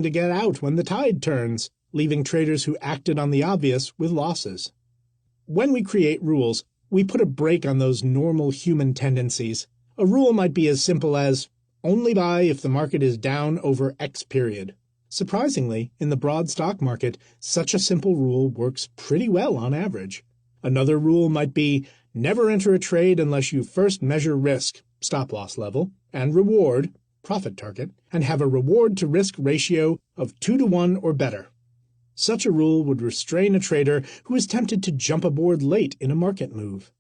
to get out when the tide turns, leaving traders who acted on the obvious with losses. When we create rules, we put a brake on those normal human tendencies. A rule might be as simple as, only buy if the market is down over X period. Surprisingly, in the broad stock market, such a simple rule works pretty well on average. Another rule might be, never enter a trade unless you first measure risk, stop-loss level, and reward, profit target, and have a reward-to-risk ratio of 2-to-1 or better. Such a rule would restrain a trader who is tempted to jump aboard late in a market move.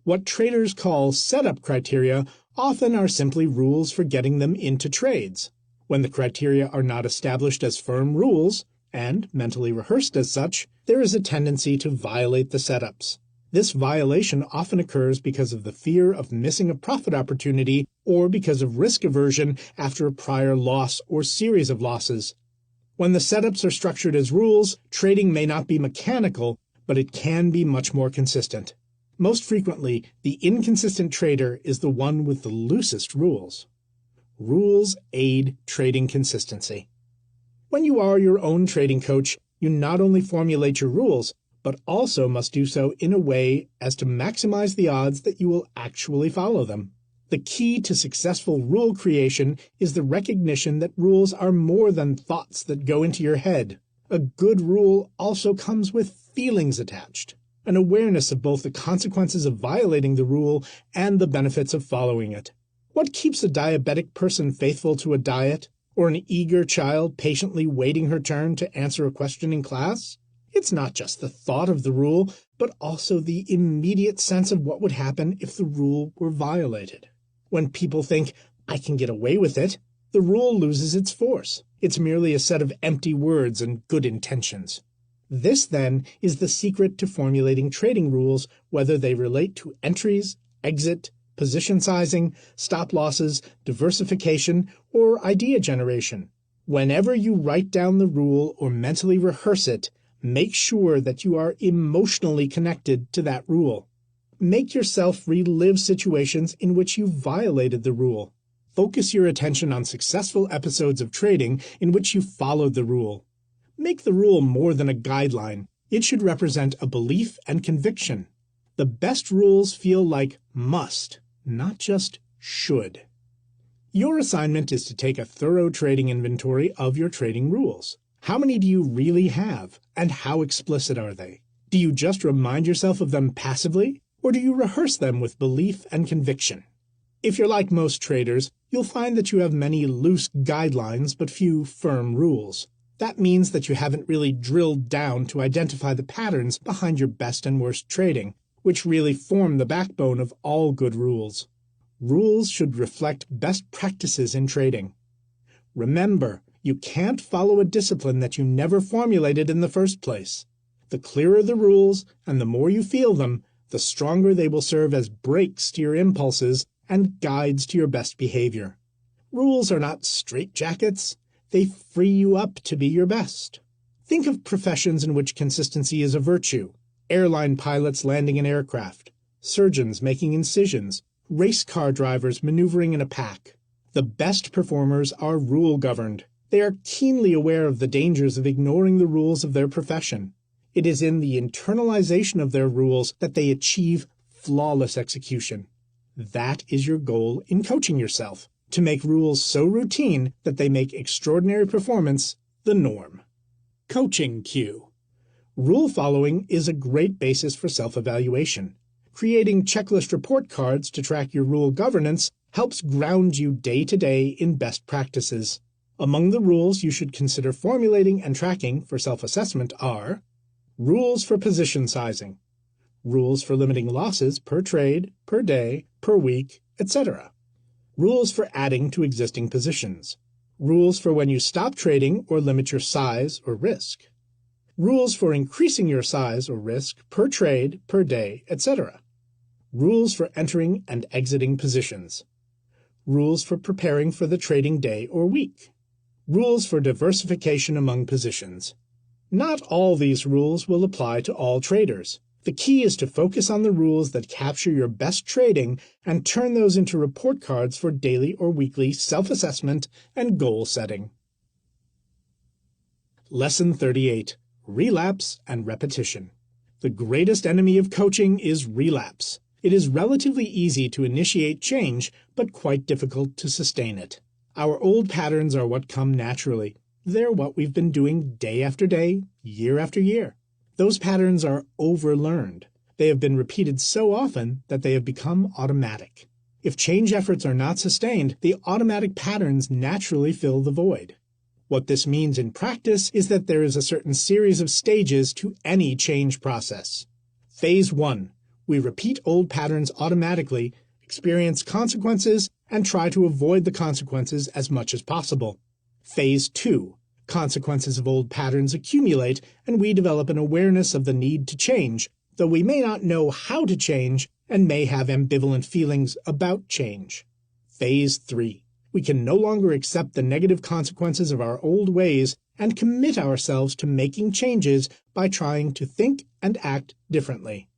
What traders call setup criteria often are simply rules for getting them into trades. When the criteria are not established as firm rules, and mentally rehearsed as such, there is a tendency to violate the setups. This violation often occurs because of the fear of missing a profit opportunity or because of risk aversion after a prior loss or series of losses. When the setups are structured as rules, trading may not be mechanical, but it can be much more consistent. Most frequently, the inconsistent trader is the one with the loosest rules. Rules aid trading consistency. When you are your own trading coach, you not only formulate your rules, but also must do so in a way as to maximize the odds that you will actually follow them. The key to successful rule creation is the recognition that rules are more than thoughts that go into your head. A good rule also comes with feelings attached, an awareness of both the consequences of violating the rule and the benefits of following it. What keeps a diabetic person faithful to a diet, or an eager child patiently waiting her turn to answer a question in class? It's not just the thought of the rule, but also the immediate sense of what would happen if the rule were violated. When people think, I can get away with it, the rule loses its force. It's merely a set of empty words and good intentions. This, then, is the secret to formulating trading rules, whether they relate to entries, exit, position sizing, stop losses, diversification, or idea generation. Whenever you write down the rule or mentally rehearse it, make sure that you are emotionally connected to that rule. Make yourself relive situations in which you violated the rule. Focus your attention on successful episodes of trading in which you followed the rule. Make the rule more than a guideline. It should represent a belief and conviction. The best rules feel like must, not just should. Your assignment is to take a thorough trading inventory of your trading rules. How many do you really have, and how explicit are they? Do you just remind yourself of them passively, or do you rehearse them with belief and conviction? If you're like most traders, you'll find that you have many loose guidelines but few firm rules. That means that you haven't really drilled down to identify the patterns behind your best and worst trading, which really form the backbone of all good rules. Rules should reflect best practices in trading. Remember, you can't follow a discipline that you never formulated in the first place. The clearer the rules, and the more you feel them, the stronger they will serve as brakes to your impulses and guides to your best behavior. Rules are not straitjackets. They free you up to be your best. Think of professions in which consistency is a virtue. Airline pilots landing an aircraft, surgeons making incisions, race car drivers maneuvering in a pack. The best performers are rule-governed. They are keenly aware of the dangers of ignoring the rules of their profession. It is in the internalization of their rules that they achieve flawless execution. That is your goal in coaching yourself, to make rules so routine that they make extraordinary performance the norm. Coaching cue. Rule following is a great basis for self-evaluation. Creating checklist report cards to track your rule governance helps ground you day to day in best practices. Among the rules you should consider formulating and tracking for self-assessment are rules for position sizing, rules for limiting losses per trade, per day, per week, etc., rules for adding to existing positions, rules for when you stop trading or limit your size or risk, rules for increasing your size or risk per trade, per day, etc., rules for entering and exiting positions, rules for preparing for the trading day or week, rules for diversification among positions. Not all these rules will apply to all traders. The key is to focus on the rules that capture your best trading and turn those into report cards for daily or weekly self-assessment and goal setting. Lesson 38. Relapse and Repetition. The greatest enemy of coaching is relapse. It is relatively easy to initiate change, but quite difficult to sustain it. Our old patterns are what come naturally. They're what we've been doing day after day, year after year. Those patterns are overlearned. They have been repeated so often that they have become automatic. If change efforts are not sustained, the automatic patterns naturally fill the void. What this means in practice is that there is a certain series of stages to any change process. Phase 1. We repeat old patterns automatically, experience consequences, and try to avoid the consequences as much as possible. Phase 2. Consequences of old patterns accumulate, and we develop an awareness of the need to change, though we may not know how to change and may have ambivalent feelings about change. Phase 3. We can no longer accept the negative consequences of our old ways and commit ourselves to making changes by trying to think and act differently.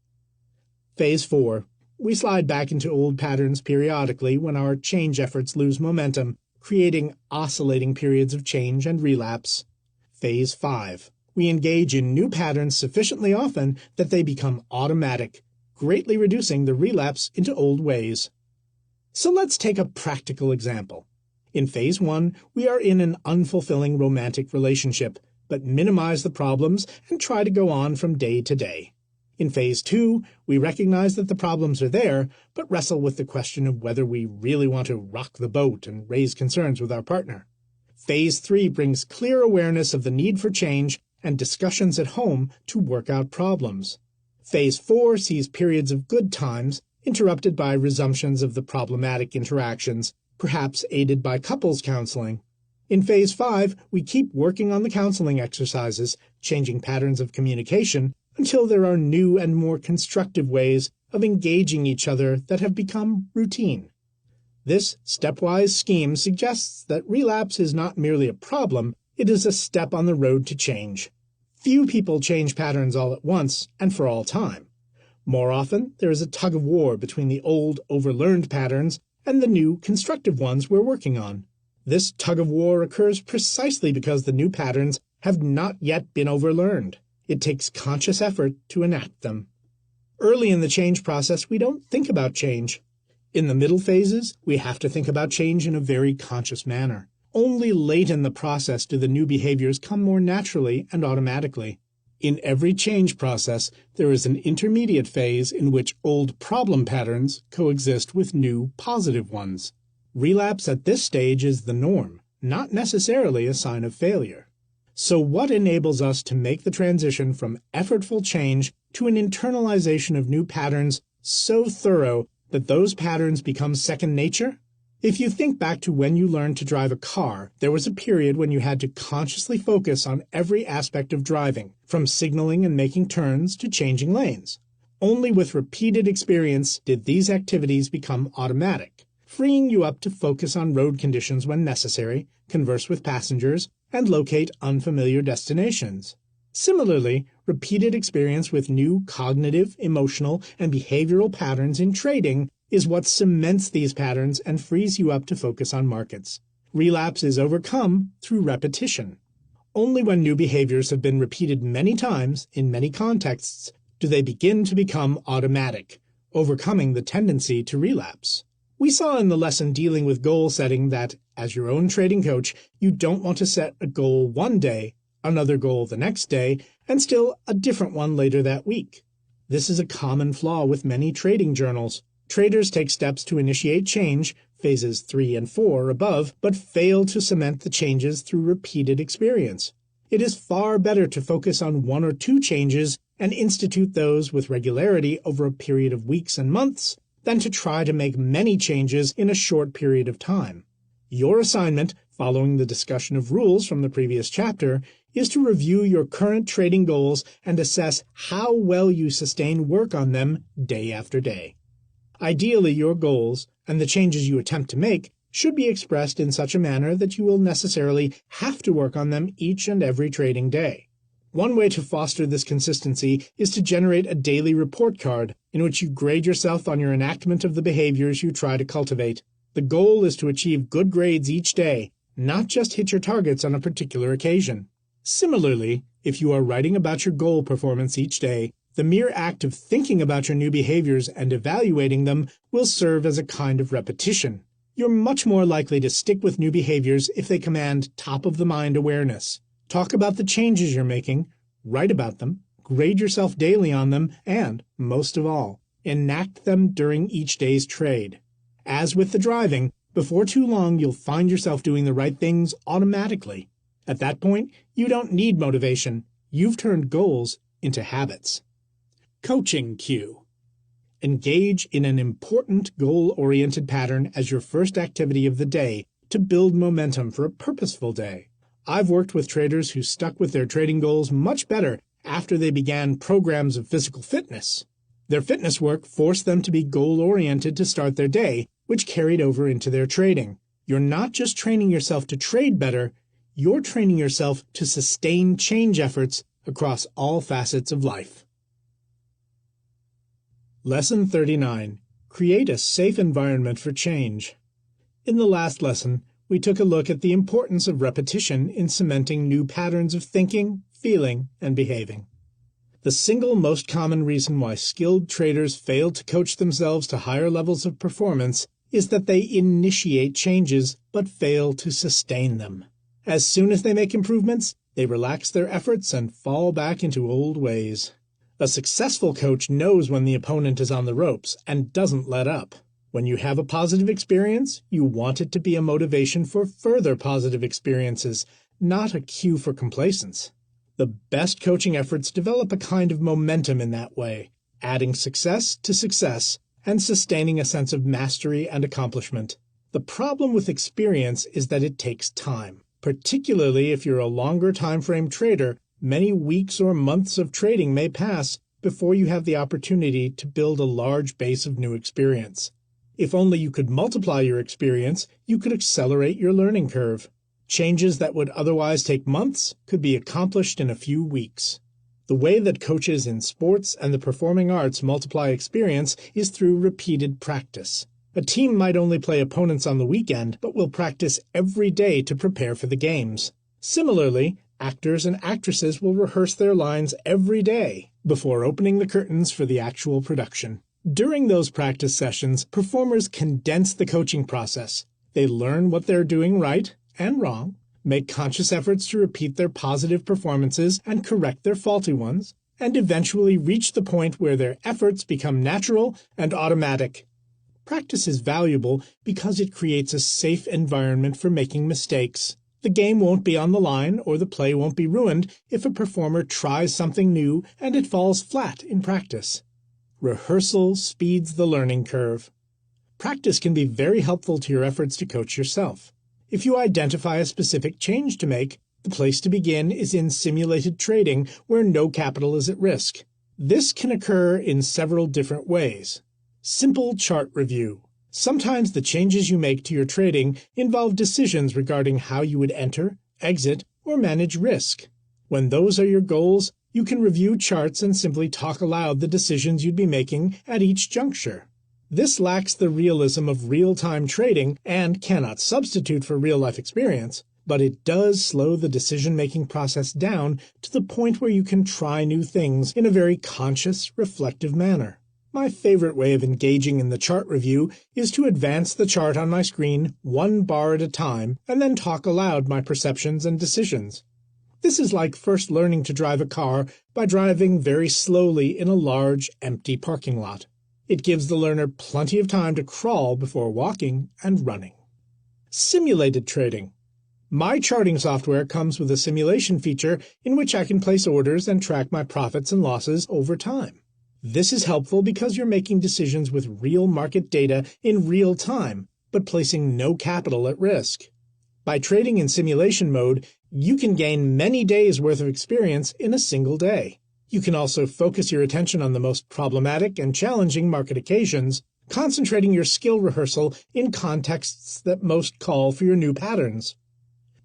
Phase 4. We slide back into old patterns periodically when our change efforts lose momentum, creating oscillating periods of change and relapse. Phase 5. We engage in new patterns sufficiently often that they become automatic, greatly reducing the relapse into old ways. So let's take a practical example. In Phase 1, we are in an unfulfilling romantic relationship, but minimize the problems and try to go on from day to day. In Phase 2, we recognize that the problems are there, but wrestle with the question of whether we really want to rock the boat and raise concerns with our partner. Phase 3 brings clear awareness of the need for change and discussions at home to work out problems. Phase 4 sees periods of good times, interrupted by resumptions of the problematic interactions, perhaps aided by couples counseling. In Phase 5, we keep working on the counseling exercises, changing patterns of communication, until there are new and more constructive ways of engaging each other that have become routine. This stepwise scheme suggests that relapse is not merely a problem, it is a step on the road to change. Few people change patterns all at once and for all time. More often, there is a tug-of-war between the old, overlearned patterns and the new, constructive ones we're working on. This tug-of-war occurs precisely because the new patterns have not yet been overlearned. It takes conscious effort to enact them. Early in the change process, we don't think about change. In the middle phases, we have to think about change in a very conscious manner. Only late in the process do the new behaviors come more naturally and automatically. In every change process, there is an intermediate phase in which old problem patterns coexist with new positive ones. Relapse at this stage is the norm, not necessarily a sign of failure. So what enables us to make the transition from effortful change to an internalization of new patterns so thorough that those patterns become second nature? If you think back to when you learned to drive a car, there was a period when you had to consciously focus on every aspect of driving, from signaling and making turns to changing lanes. Only with repeated experience did these activities become automatic, freeing you up to focus on road conditions when necessary, converse with passengers, and locate unfamiliar destinations. Similarly, repeated experience with new cognitive, emotional, and behavioral patterns in trading is what cements these patterns and frees you up to focus on markets. Relapse is overcome through repetition. Only when new behaviors have been repeated many times, in many contexts, do they begin to become automatic, overcoming the tendency to relapse. We saw in the lesson dealing with goal setting that, as your own trading coach, you don't want to set a goal one day, another goal the next day, and still a different one later that week. This is a common flaw with many trading journals. Traders take steps to initiate change, phases 3 and 4 above, but fail to cement the changes through repeated experience. It is far better to focus on 1 or 2 changes and institute those with regularity over a period of weeks and months than to try to make many changes in a short period of time. Your assignment, following the discussion of rules from the previous chapter, is to review your current trading goals and assess how well you sustain work on them day after day. Ideally, your goals, and the changes you attempt to make, should be expressed in such a manner that you will necessarily have to work on them each and every trading day. One way to foster this consistency is to generate a daily report card in which you grade yourself on your enactment of the behaviors you try to cultivate. The goal is to achieve good grades each day, not just hit your targets on a particular occasion. Similarly, if you are writing about your goal performance each day, the mere act of thinking about your new behaviors and evaluating them will serve as a kind of repetition. You're much more likely to stick with new behaviors if they command top-of-the-mind awareness. Talk about the changes you're making, write about them, grade yourself daily on them, and, most of all, enact them during each day's trade. As with the driving, before too long you'll find yourself doing the right things automatically. At that point, you don't need motivation. You've turned goals into habits. Coaching cue. Engage in an important goal-oriented pattern as your first activity of the day to build momentum for a purposeful day. I've worked with traders who stuck with their trading goals much better after they began programs of physical fitness. Their fitness work forced them to be goal-oriented to start their day, which carried over into their trading. You're not just training yourself to trade better, you're training yourself to sustain change efforts across all facets of life. Lesson 39. Create a safe environment for change. In the last lesson, we took a look at the importance of repetition in cementing new patterns of thinking, feeling, and behaving. The single most common reason why skilled traders fail to coach themselves to higher levels of performance is that they initiate changes but fail to sustain them. As soon as they make improvements, they relax their efforts and fall back into old ways. A successful coach knows when the opponent is on the ropes and doesn't let up. When you have a positive experience, you want it to be a motivation for further positive experiences, not a cue for complacence. The best coaching efforts develop a kind of momentum in that way, adding success to success and sustaining a sense of mastery and accomplishment. The problem with experience is that it takes time. Particularly if you're a longer time frame trader, many weeks or months of trading may pass before you have the opportunity to build a large base of new experience. If only you could multiply your experience, you could accelerate your learning curve. Changes that would otherwise take months could be accomplished in a few weeks. The way that coaches in sports and the performing arts multiply experience is through repeated practice. A team might only play opponents on the weekend, but will practice every day to prepare for the games. Similarly, actors and actresses will rehearse their lines every day before opening the curtains for the actual production. During those practice sessions, performers condense the coaching process. They learn what they're doing right and wrong, make conscious efforts to repeat their positive performances and correct their faulty ones, and eventually reach the point where their efforts become natural and automatic. Practice is valuable because it creates a safe environment for making mistakes. The game won't be on the line or the play won't be ruined if a performer tries something new and it falls flat in practice. Rehearsal speeds the learning curve. Practice can be very helpful to your efforts to coach yourself. If you identify a specific change to make, the place to begin is in simulated trading where no capital is at risk. This can occur in several different ways. Simple chart review. Sometimes the changes you make to your trading involve decisions regarding how you would enter, exit, or manage risk. When those are your goals, you can review charts and simply talk aloud the decisions you'd be making at each juncture. This lacks the realism of real-time trading and cannot substitute for real-life experience, but it does slow the decision-making process down to the point where you can try new things in a very conscious, reflective manner. My favorite way of engaging in the chart review is to advance the chart on my screen one bar at a time and then talk aloud my perceptions and decisions. This is like first learning to drive a car by driving very slowly in a large, empty parking lot. It gives the learner plenty of time to crawl before walking and running. Simulated trading. My charting software comes with a simulation feature in which I can place orders and track my profits and losses over time. This is helpful because you're making decisions with real market data in real time, but placing no capital at risk. By trading in simulation mode, you can gain many days' worth of experience in a single day. You can also focus your attention on the most problematic and challenging market occasions, concentrating your skill rehearsal in contexts that most call for your new patterns.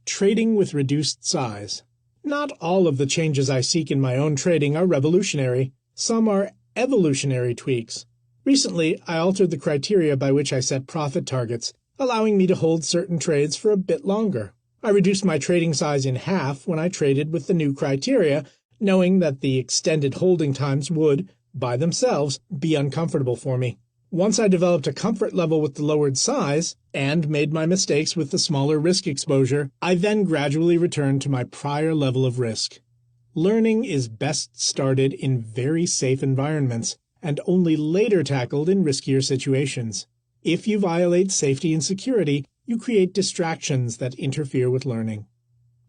Trading with reduced size. Not all of the changes I seek in my own trading are revolutionary. Some are evolutionary tweaks. Recently, I altered the criteria by which I set profit targets, allowing me to hold certain trades for a bit longer. I reduced my trading size in half when I traded with the new criteria, knowing that the extended holding times would, by themselves, be uncomfortable for me. Once I developed a comfort level with the lowered size, and made my mistakes with the smaller risk exposure, I then gradually returned to my prior level of risk. Learning is best started in very safe environments, and only later tackled in riskier situations. If you violate safety and security, you create distractions that interfere with learning.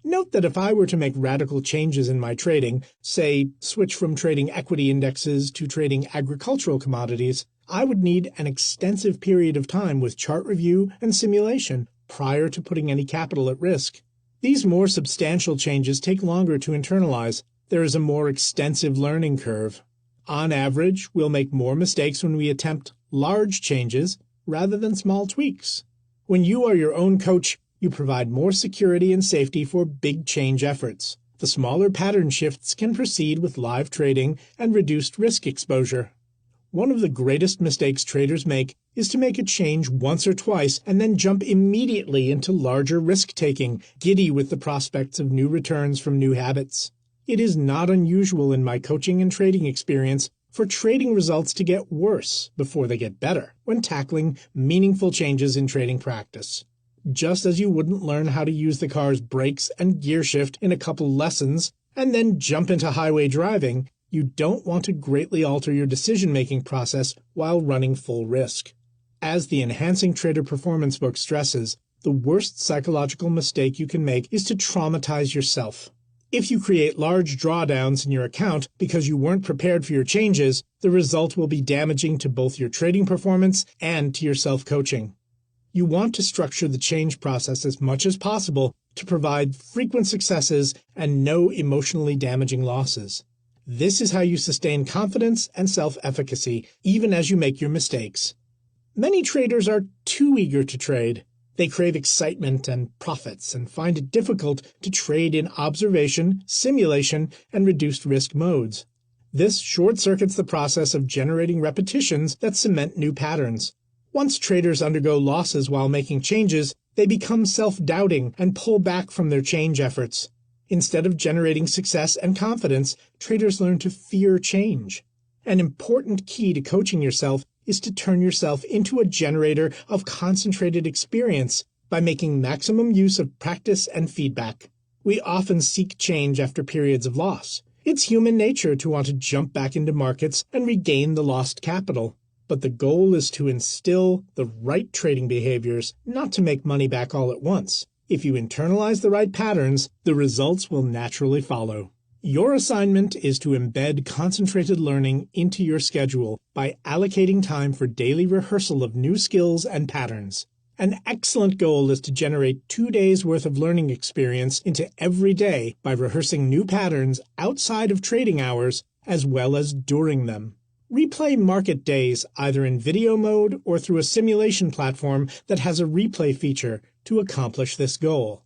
Note that if I were to make radical changes in my trading, say switch from trading equity indexes to trading agricultural commodities, I would need an extensive period of time with chart review and simulation prior to putting any capital at risk. These more substantial changes take longer to internalize. There is a more extensive learning curve. On average, we'll make more mistakes when we attempt large changes rather than small tweaks. When you are your own coach, you provide more security and safety for big change efforts. The smaller pattern shifts can proceed with live trading and reduced risk exposure. One of the greatest mistakes traders make is to make a change once or twice and then jump immediately into larger risk-taking, giddy with the prospects of new returns from new habits. It is not unusual in my coaching and trading experience for trading results to get worse before they get better when tackling meaningful changes in trading practice. Just as you wouldn't learn how to use the car's brakes and gear shift in a couple lessons and then jump into highway driving, you don't want to greatly alter your decision-making process while running full risk. As the Enhancing Trader Performance book stresses, the worst psychological mistake you can make is to traumatize yourself. If you create large drawdowns in your account because you weren't prepared for your changes, the result will be damaging to both your trading performance and to your self-coaching. You want to structure the change process as much as possible to provide frequent successes and no emotionally damaging losses. This is how you sustain confidence and self-efficacy, even as you make your mistakes. Many traders are too eager to trade. They crave excitement and profits and find it difficult to trade in observation, simulation, and reduced risk modes. This short-circuits the process of generating repetitions that cement new patterns. Once traders undergo losses while making changes, they become self-doubting and pull back from their change efforts. Instead of generating success and confidence, traders learn to fear change. An important key to coaching yourself is to turn yourself into a generator of concentrated experience by making maximum use of practice and feedback. We often seek change after periods of loss. It's human nature to want to jump back into markets and regain the lost capital. But the goal is to instill the right trading behaviors, not to make money back all at once. If you internalize the right patterns, the results will naturally follow. Your assignment is to embed concentrated learning into your schedule by allocating time for daily rehearsal of new skills and patterns. An excellent goal is to generate 2 days' worth of learning experience into every day by rehearsing new patterns outside of trading hours as well as during them. Replay market days either in video mode or through a simulation platform that has a replay feature to accomplish this goal.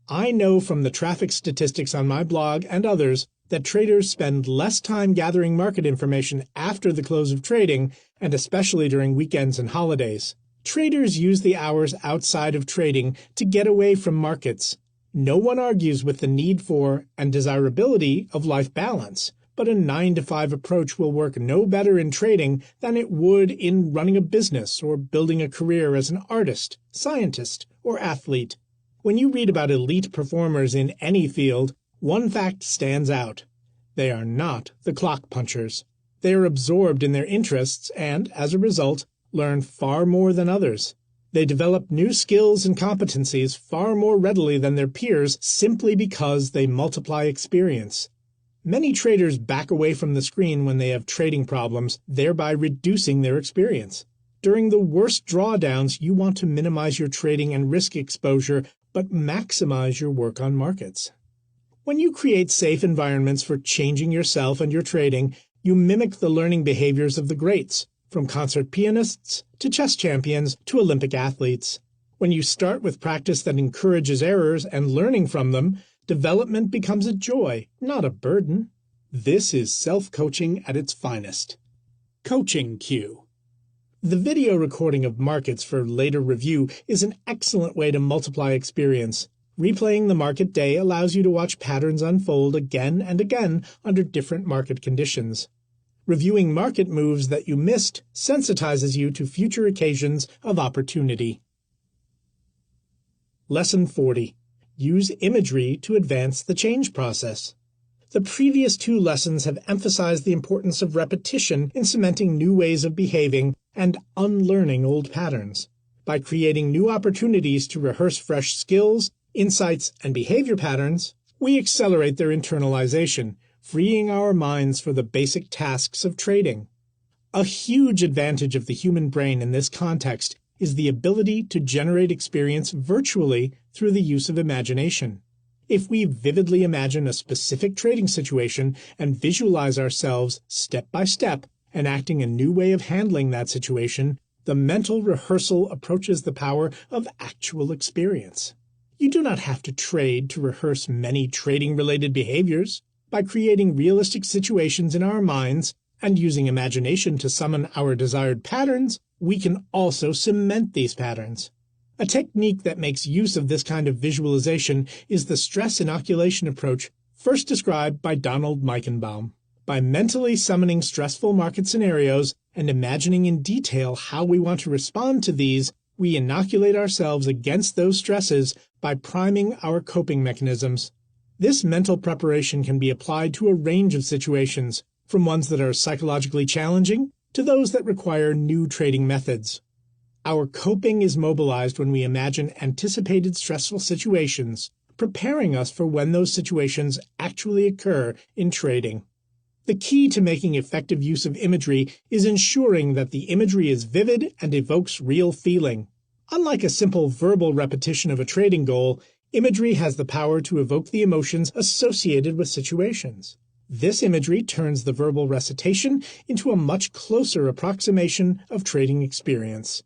I know from the traffic statistics on my blog and others that traders spend less time gathering market information after the close of trading, and especially during weekends and holidays. Traders use the hours outside of trading to get away from markets. No one argues with the need for and desirability of life balance, but a 9-to-5 approach will work no better in trading than it would in running a business or building a career as an artist, scientist, or athlete. When you read about elite performers in any field, one fact stands out. They are not the clock punchers. They are absorbed in their interests and, as a result, learn far more than others. They develop new skills and competencies far more readily than their peers simply because they multiply experience. Many traders back away from the screen when they have trading problems, thereby reducing their experience. During the worst drawdowns, you want to minimize your trading and risk exposure, but maximize your work on markets. When you create safe environments for changing yourself and your trading, you mimic the learning behaviors of the greats, from concert pianists to chess champions to Olympic athletes. When you start with practice that encourages errors and learning from them, development becomes a joy, not a burden. This is self-coaching at its finest. Coaching cue. The video recording of markets for later review is an excellent way to multiply experience. Replaying the market day allows you to watch patterns unfold again and again under different market conditions. Reviewing market moves that you missed sensitizes you to future occasions of opportunity. Lesson 40. Use imagery to advance the change process. The previous 2 lessons have emphasized the importance of repetition in cementing new ways of behaving and unlearning old patterns. By creating new opportunities to rehearse fresh skills, insights, and behavior patterns, we accelerate their internalization, freeing our minds for the basic tasks of trading. A huge advantage of the human brain in this context is the ability to generate experience virtually through the use of imagination. If we vividly imagine a specific trading situation and visualize ourselves step by step enacting a new way of handling that situation, the mental rehearsal approaches the power of actual experience. You do not have to trade to rehearse many trading-related behaviors. By creating realistic situations in our minds and using imagination to summon our desired patterns, we can also cement these patterns. A technique that makes use of this kind of visualization is the stress inoculation approach first described by Donald Meichenbaum. By mentally summoning stressful market scenarios and imagining in detail how we want to respond to these, we inoculate ourselves against those stresses by priming our coping mechanisms. This mental preparation can be applied to a range of situations, from ones that are psychologically challenging to those that require new trading methods. Our coping is mobilized when we imagine anticipated stressful situations, preparing us for when those situations actually occur in trading. The key to making effective use of imagery is ensuring that the imagery is vivid and evokes real feeling. Unlike a simple verbal repetition of a trading goal, imagery has the power to evoke the emotions associated with situations. This imagery turns the verbal recitation into a much closer approximation of trading experience.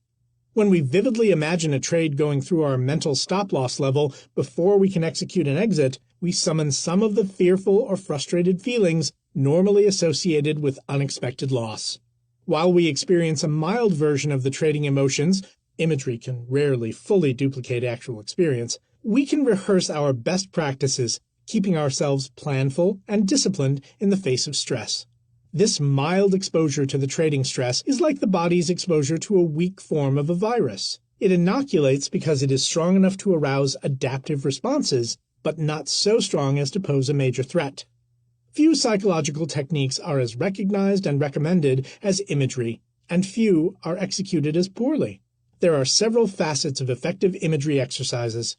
When we vividly imagine a trade going through our mental stop-loss level before we can execute an exit, we summon some of the fearful or frustrated feelings normally associated with unexpected loss. While we experience a mild version of the trading emotions, imagery can rarely fully duplicate actual experience, we can rehearse our best practices, keeping ourselves planful and disciplined in the face of stress. This mild exposure to the trading stress is like the body's exposure to a weak form of a virus. It inoculates because it is strong enough to arouse adaptive responses, but not so strong as to pose a major threat. Few psychological techniques are as recognized and recommended as imagery, and few are executed as poorly. There are several facets of effective imagery exercises.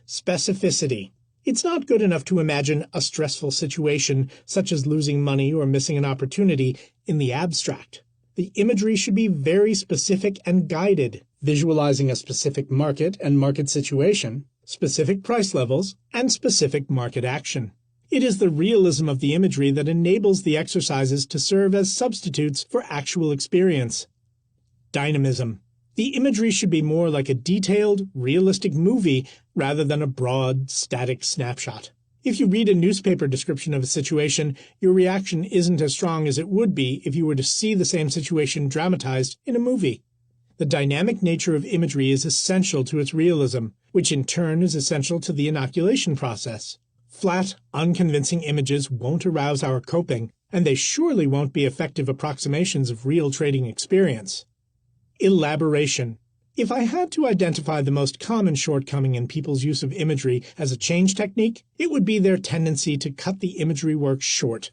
Specificity. It's not good enough to imagine a stressful situation, such as losing money or missing an opportunity, in the abstract. The imagery should be very specific and guided, visualizing a specific market and market situation, specific price levels, and specific market action. It is the realism of the imagery that enables the exercises to serve as substitutes for actual experience. Dynamism. The imagery should be more like a detailed, realistic movie rather than a broad, static snapshot. If you read a newspaper description of a situation, your reaction isn't as strong as it would be if you were to see the same situation dramatized in a movie. The dynamic nature of imagery is essential to its realism, which in turn is essential to the inoculation process. Flat, unconvincing images won't arouse our coping, and they surely won't be effective approximations of real trading experience. Elaboration. If I had to identify the most common shortcoming in people's use of imagery as a change technique, it would be their tendency to cut the imagery work short.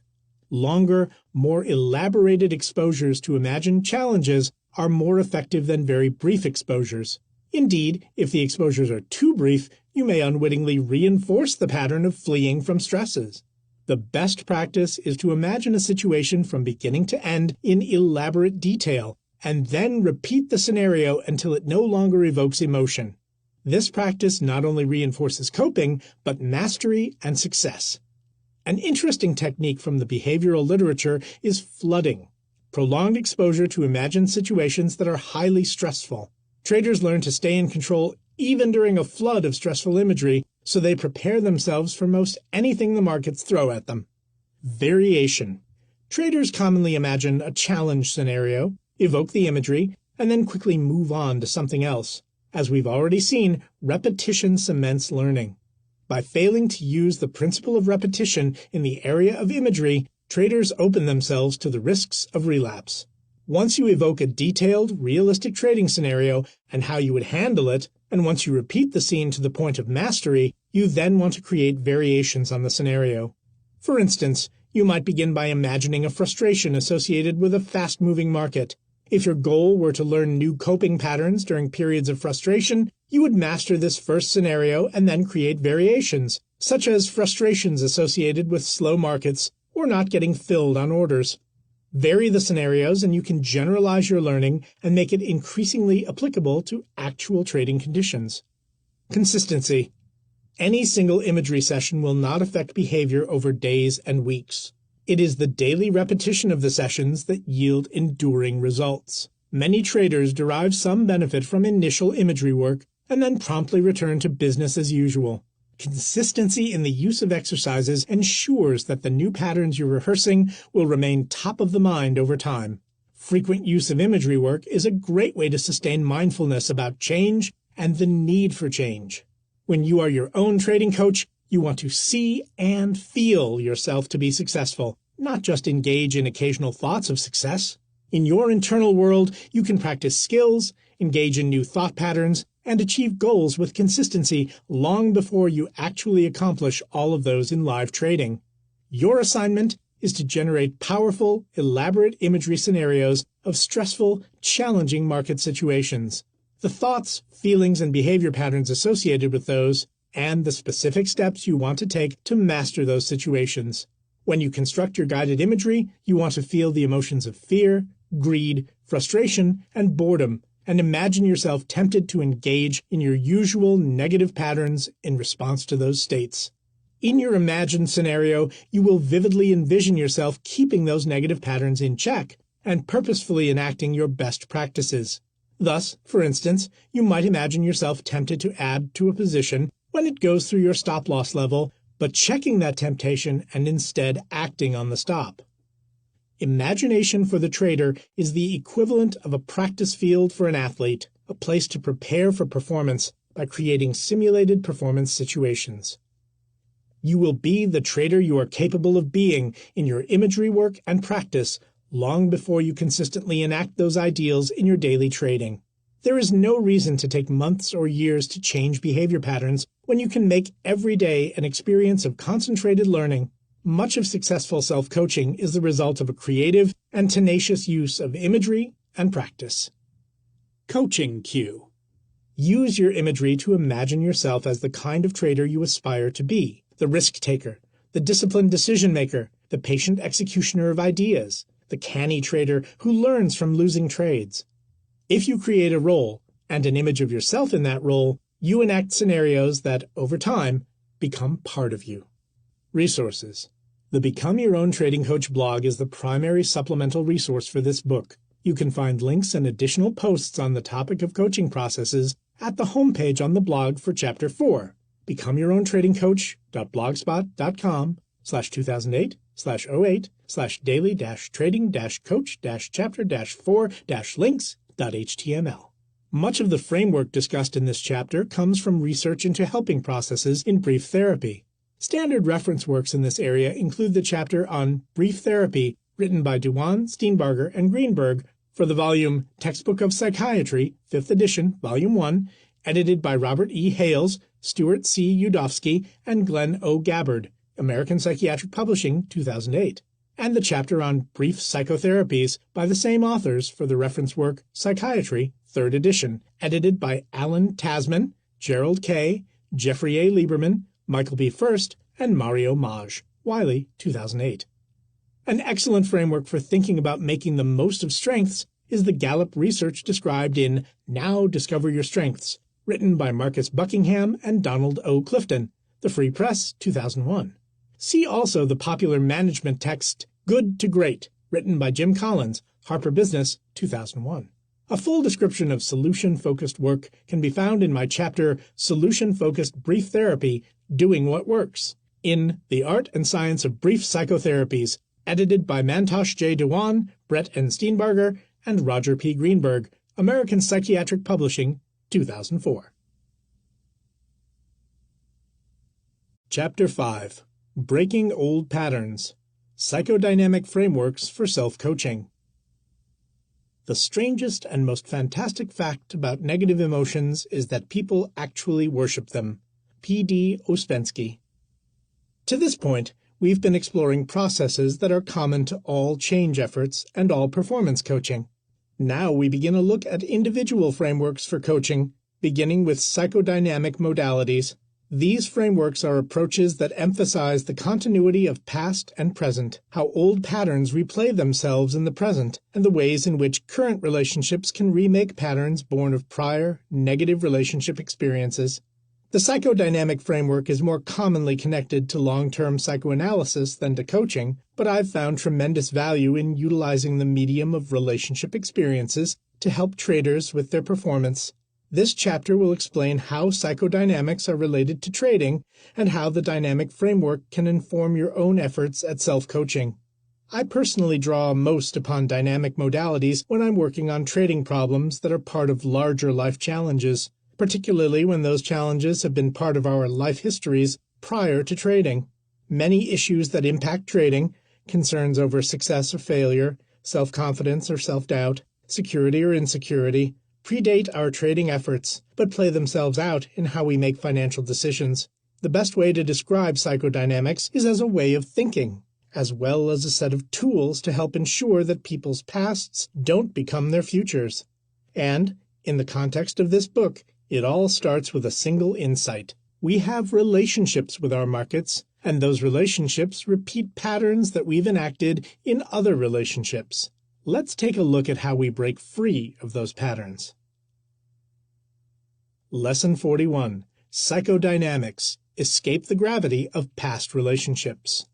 Longer, more elaborated exposures to imagined challenges are more effective than very brief exposures. Indeed, if the exposures are too brief, you may unwittingly reinforce the pattern of fleeing from stresses. The best practice is to imagine a situation from beginning to end in elaborate detail, and then repeat the scenario until it no longer evokes emotion. This practice not only reinforces coping, but mastery and success. An interesting technique from the behavioral literature is flooding, prolonged exposure to imagined situations that are highly stressful. Traders learn to stay in control even during a flood of stressful imagery, so they prepare themselves for most anything the markets throw at them. Variation. Traders commonly imagine a challenge scenario, evoke the imagery, and then quickly move on to something else. As we've already seen, repetition cements learning. By failing to use the principle of repetition in the area of imagery, traders open themselves to the risks of relapse. Once you evoke a detailed, realistic trading scenario and how you would handle it, and once you repeat the scene to the point of mastery, you then want to create variations on the scenario. For instance, you might begin by imagining a frustration associated with a fast-moving market. If your goal were to learn new coping patterns during periods of frustration, you would master this first scenario and then create variations, such as frustrations associated with slow markets or not getting filled on orders. Vary the scenarios and you can generalize your learning and make it increasingly applicable to actual trading conditions. Consistency. Any single imagery session will not affect behavior over days and weeks. It is the daily repetition of the sessions that yield enduring results. Many traders derive some benefit from initial imagery work and then promptly return to business as usual. Consistency in the use of exercises ensures that the new patterns you're rehearsing will remain top of the mind over time. Frequent use of imagery work is a great way to sustain mindfulness about change and the need for change. When you are your own trading coach, you want to see and feel yourself to be successful, not just engage in occasional thoughts of success. In your internal world, you can practice skills, engage in new thought patterns, and achieve goals with consistency long before you actually accomplish all of those in live trading. Your assignment is to generate powerful, elaborate imagery scenarios of stressful, challenging market situations. The thoughts, feelings, and behavior patterns associated with those, and the specific steps you want to take to master those situations. When you construct your guided imagery, you want to feel the emotions of fear, greed, frustration, and boredom, and imagine yourself tempted to engage in your usual negative patterns in response to those states. In your imagined scenario, you will vividly envision yourself keeping those negative patterns in check and purposefully enacting your best practices. Thus, for instance, you might imagine yourself tempted to add to a position when it goes through your stop-loss level, but checking that temptation and instead acting on the stop. Imagination for the trader is the equivalent of a practice field for an athlete, a place to prepare for performance by creating simulated performance situations. You will be the trader you are capable of being in your imagery work and practice long before you consistently enact those ideals in your daily trading. There is no reason to take months or years to change behavior patterns when you can make every day an experience of concentrated learning. Much of successful self-coaching is the result of a creative and tenacious use of imagery and practice. Coaching cue. Use your imagery to imagine yourself as the kind of trader you aspire to be, the risk-taker, the disciplined decision-maker, the patient executioner of ideas, the canny trader who learns from losing trades. If you create a role and an image of yourself in that role, you enact scenarios that, over time, become part of you. Resources. The Become Your Own Trading Coach blog is the primary supplemental resource for this book. You can find links and additional posts on the topic of coaching processes at the homepage on the blog for Chapter 4, becomeyourowntradingcoach.blogspot.com/08/daily-trading-coach-chapter-4-links.html. Much of the framework discussed in this chapter comes from research into helping processes in brief therapy. Standard reference works in this area include the chapter on brief therapy written by Dewan, Steenbarger, and Greenberg for the volume Textbook of Psychiatry, 5th edition, Volume 1, edited by Robert E. Hales, Stuart C. Udofsky, and Glenn O. Gabbard, American Psychiatric Publishing, 2008, and the chapter on brief psychotherapies by the same authors for the reference work Psychiatry, 3rd edition, edited by Alan Tasman, Gerald K., Jeffrey A. Lieberman, Michael B. First, and Mario Maj, Wiley, 2008. An excellent framework for thinking about making the most of strengths is the Gallup research described in Now Discover Your Strengths, written by Marcus Buckingham and Donald O. Clifton, The Free Press, 2001. See also the popular management text Good to Great, written by Jim Collins, Harper Business, 2001. A full description of solution-focused work can be found in my chapter Solution-Focused Brief Therapy, Doing What Works, in The Art and Science of Brief Psychotherapies, edited by Mantosh J. Dewan, Brett N. Steenbarger, and Roger P. Greenberg, American Psychiatric Publishing, 2004. Chapter 5. Breaking Old Patterns. Psychodynamic Frameworks for Self-Coaching. The strangest and most fantastic fact about negative emotions is that people actually worship them. P.D. Ouspensky. To this point, we've been exploring processes that are common to all change efforts and all performance coaching. Now we begin a look at individual frameworks for coaching, beginning with psychodynamic modalities. These frameworks are approaches that emphasize the continuity of past and present, how old patterns replay themselves in the present, and the ways in which current relationships can remake patterns born of prior, negative relationship experiences. The psychodynamic framework is more commonly connected to long-term psychoanalysis than to coaching, but I've found tremendous value in utilizing the medium of relationship experiences to help traders with their performance. This chapter will explain how psychodynamics are related to trading and how the dynamic framework can inform your own efforts at self-coaching. I personally draw most upon dynamic modalities when I'm working on trading problems that are part of larger life challenges, particularly when those challenges have been part of our life histories prior to trading. Many issues that impact trading, concerns over success or failure, self-confidence or self-doubt, security or insecurity, predate our trading efforts, but play themselves out in how we make financial decisions. The best way to describe psychodynamics is as a way of thinking, as well as a set of tools to help ensure that people's pasts don't become their futures. And, in the context of this book, it all starts with a single insight. We have relationships with our markets, and those relationships repeat patterns that we've enacted in other relationships. Let's take a look at how we break free of those patterns. Lesson 41. Psychodynamics. Escape the gravity of past relationships.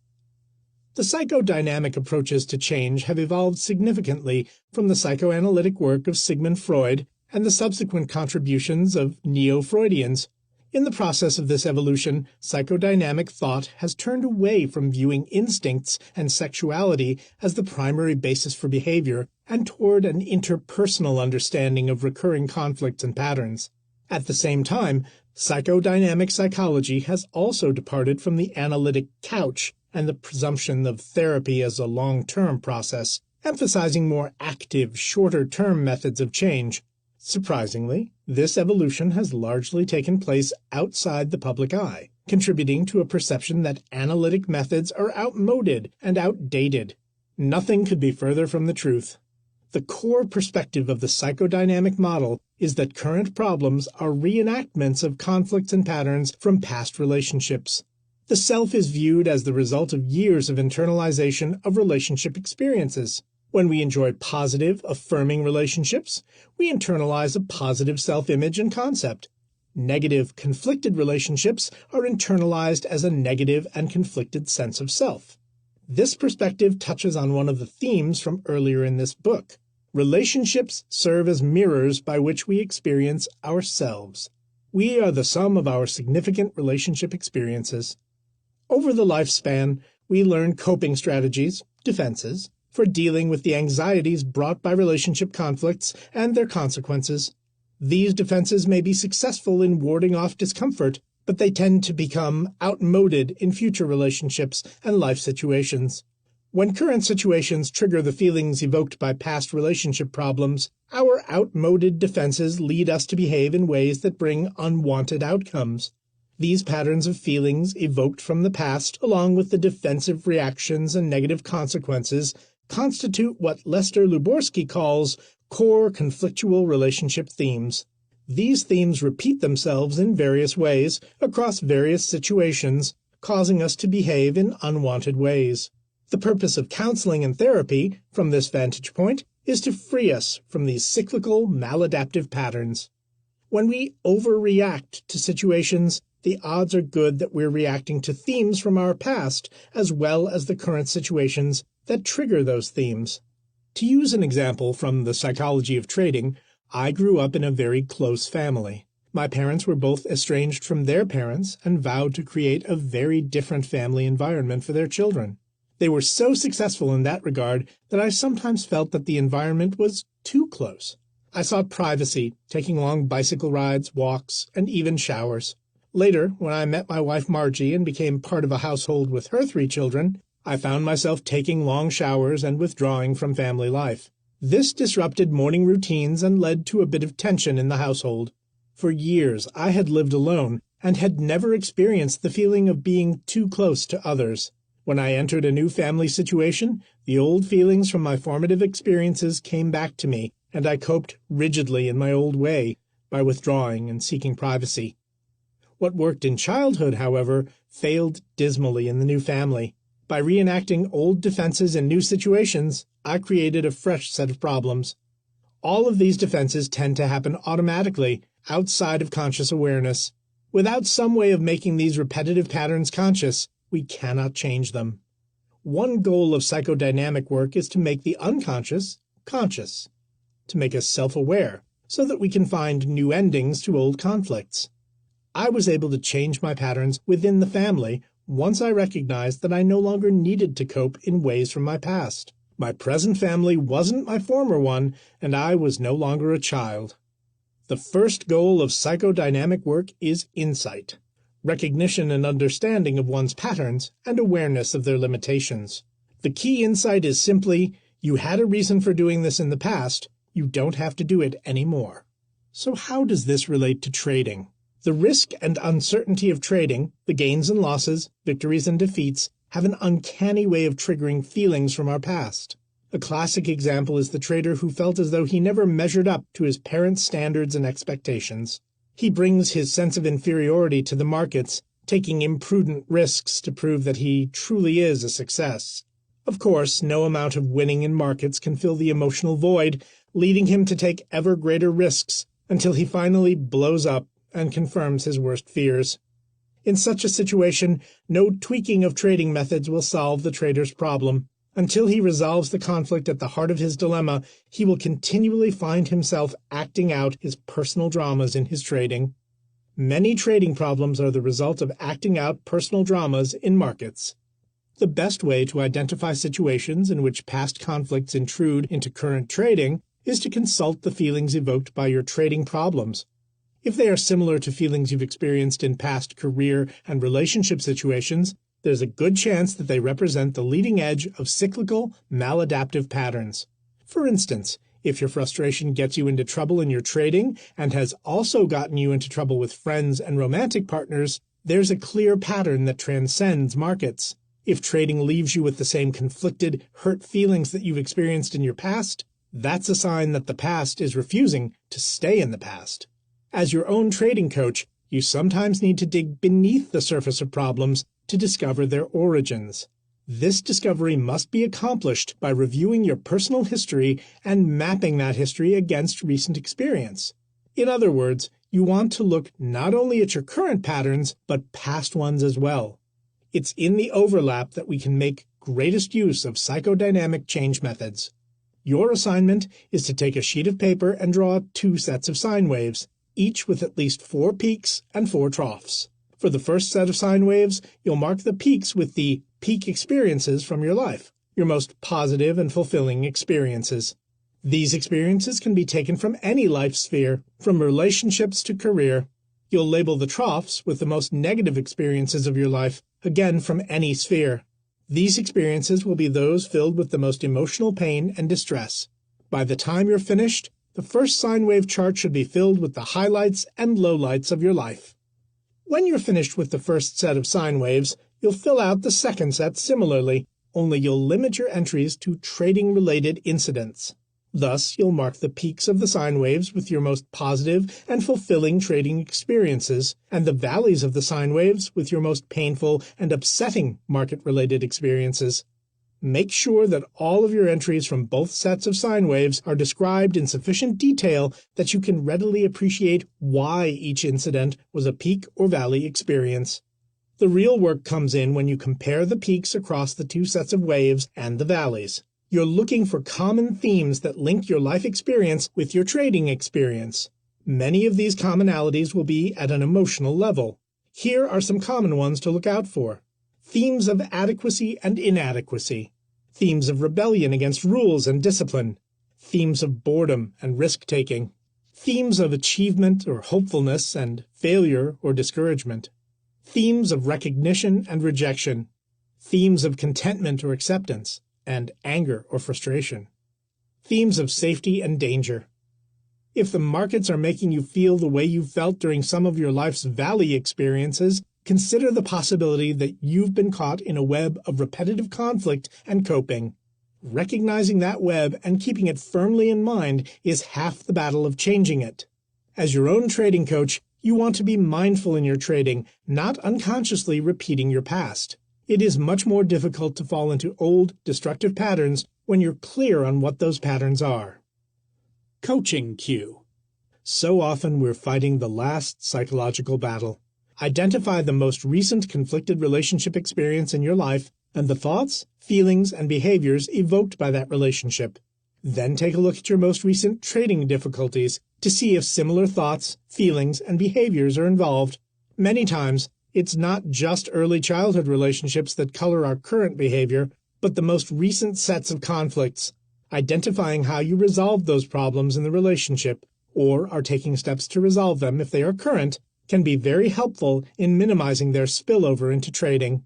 The psychodynamic approaches to change have evolved significantly from the psychoanalytic work of Sigmund Freud and the subsequent contributions of neo-Freudians. In the process of this evolution, psychodynamic thought has turned away from viewing instincts and sexuality as the primary basis for behavior and toward an interpersonal understanding of recurring conflicts and patterns. At the same time, psychodynamic psychology has also departed from the analytic couch and the presumption of therapy as a long-term process, emphasizing more active, shorter-term methods of change. Surprisingly, this evolution has largely taken place outside the public eye, contributing to a perception that analytic methods are outmoded and outdated. Nothing could be further from the truth. The core perspective of the psychodynamic model is that current problems are reenactments of conflicts and patterns from past relationships. The self is viewed as the result of years of internalization of relationship experiences. When we enjoy positive, affirming relationships, we internalize a positive self-image and concept. Negative, conflicted relationships are internalized as a negative and conflicted sense of self. This perspective touches on one of the themes from earlier in this book. Relationships serve as mirrors by which we experience ourselves. We are the sum of our significant relationship experiences. Over the lifespan, we learn coping strategies, defenses, for dealing with the anxieties brought by relationship conflicts and their consequences. These defenses may be successful in warding off discomfort, but they tend to become outmoded in future relationships and life situations. When current situations trigger the feelings evoked by past relationship problems, our outmoded defenses lead us to behave in ways that bring unwanted outcomes. These patterns of feelings evoked from the past, along with the defensive reactions and negative consequences, constitute what Lester Luborsky calls core conflictual relationship themes. These themes repeat themselves in various ways across various situations, causing us to behave in unwanted ways. The purpose of counseling and therapy, from this vantage point, is to free us from these cyclical, maladaptive patterns. When we overreact to situations, the odds are good that we're reacting to themes from our past as well as the current situations that trigger those themes. To use an example from the psychology of trading, I grew up in a very close family. My parents were both estranged from their parents and vowed to create a very different family environment for their children. They were so successful in that regard that I sometimes felt that the environment was too close. I sought privacy, taking long bicycle rides, walks, and even showers. Later, when I met my wife Margie and became part of a household with her 3 children, I found myself taking long showers and withdrawing from family life. This disrupted morning routines and led to a bit of tension in the household. For years, I had lived alone and had never experienced the feeling of being too close to others. When I entered a new family situation, the old feelings from my formative experiences came back to me, and I coped rigidly in my old way by withdrawing and seeking privacy. What worked in childhood, however, failed dismally in the new family. By reenacting old defenses in new situations, I created a fresh set of problems. All of these defenses tend to happen automatically, outside of conscious awareness. Without some way of making these repetitive patterns conscious, we cannot change them. One goal of psychodynamic work is to make the unconscious conscious, to make us self-aware, so that we can find new endings to old conflicts. I was able to change my patterns within the family once I recognized that I no longer needed to cope in ways from my past. My present family wasn't my former one, and I was no longer a child. The first goal of psychodynamic work is insight, recognition and understanding of one's patterns, and awareness of their limitations. The key insight is simply, you had a reason for doing this in the past, you don't have to do it anymore. So how does this relate to trading? The risk and uncertainty of trading, the gains and losses, victories and defeats, have an uncanny way of triggering feelings from our past. A classic example is the trader who felt as though he never measured up to his parents' standards and expectations. He brings his sense of inferiority to the markets, taking imprudent risks to prove that he truly is a success. Of course, no amount of winning in markets can fill the emotional void, leading him to take ever greater risks until he finally blows up and confirms his worst fears. In such a situation, no tweaking of trading methods will solve the trader's problem. Until he resolves the conflict at the heart of his dilemma, he will continually find himself acting out his personal dramas in his trading. Many trading problems are the result of acting out personal dramas in markets. The best way to identify situations in which past conflicts intrude into current trading is to consult the feelings evoked by your trading problems. If they are similar to feelings you've experienced in past career and relationship situations, there's a good chance that they represent the leading edge of cyclical, maladaptive patterns. For instance, if your frustration gets you into trouble in your trading and has also gotten you into trouble with friends and romantic partners, there's a clear pattern that transcends markets. If trading leaves you with the same conflicted, hurt feelings that you've experienced in your past, that's a sign that the past is refusing to stay in the past. As your own trading coach, you sometimes need to dig beneath the surface of problems to discover their origins. This discovery must be accomplished by reviewing your personal history and mapping that history against recent experience. In other words, you want to look not only at your current patterns, but past ones as well. It's in the overlap that we can make greatest use of psychodynamic change methods. Your assignment is to take a sheet of paper and draw 2 sets of sine waves, each with at least 4 peaks and 4 troughs. For the first set of sine waves, you'll mark the peaks with the peak experiences from your life, your most positive and fulfilling experiences. These experiences can be taken from any life sphere, from relationships to career. You'll label the troughs with the most negative experiences of your life, again from any sphere. These experiences will be those filled with the most emotional pain and distress. By the time you're finished, the first sine wave chart should be filled with the highlights and lowlights of your life. When you're finished with the first set of sine waves, you'll fill out the second set similarly, only you'll limit your entries to trading-related incidents. Thus, you'll mark the peaks of the sine waves with your most positive and fulfilling trading experiences, and the valleys of the sine waves with your most painful and upsetting market-related experiences. Make sure that all of your entries from both sets of sine waves are described in sufficient detail that you can readily appreciate why each incident was a peak or valley experience. The real work comes in when you compare the peaks across the 2 sets of waves and the valleys. You're looking for common themes that link your life experience with your trading experience. Many of these commonalities will be at an emotional level. Here are some common ones to look out for. Themes of adequacy and inadequacy. Themes of rebellion against rules and discipline. Themes of boredom and risk-taking. themes of achievement or hopefulness and failure or discouragement, themes of recognition and rejection, themes of contentment or acceptance, and anger or frustration, themes of safety and danger. If the markets are making you feel the way you felt during some of your life's valley experiences, consider the possibility that you've been caught in a web of repetitive conflict and coping. Recognizing that web and keeping it firmly in mind is half the battle of changing it. As your own trading coach, you want to be mindful in your trading, not unconsciously repeating your past. It is much more difficult to fall into old, destructive patterns when you're clear on what those patterns are. Coaching cue. So often we're fighting the last psychological battle. Identify the most recent conflicted relationship experience in your life and the thoughts, feelings, and behaviors evoked by that relationship. Then take a look at your most recent trading difficulties to see if similar thoughts, feelings, and behaviors are involved. Many times, it's not just early childhood relationships that color our current behavior, but the most recent sets of conflicts. Identifying how you resolved those problems in the relationship, or are taking steps to resolve them if they are current, can be very helpful in minimizing their spillover into trading.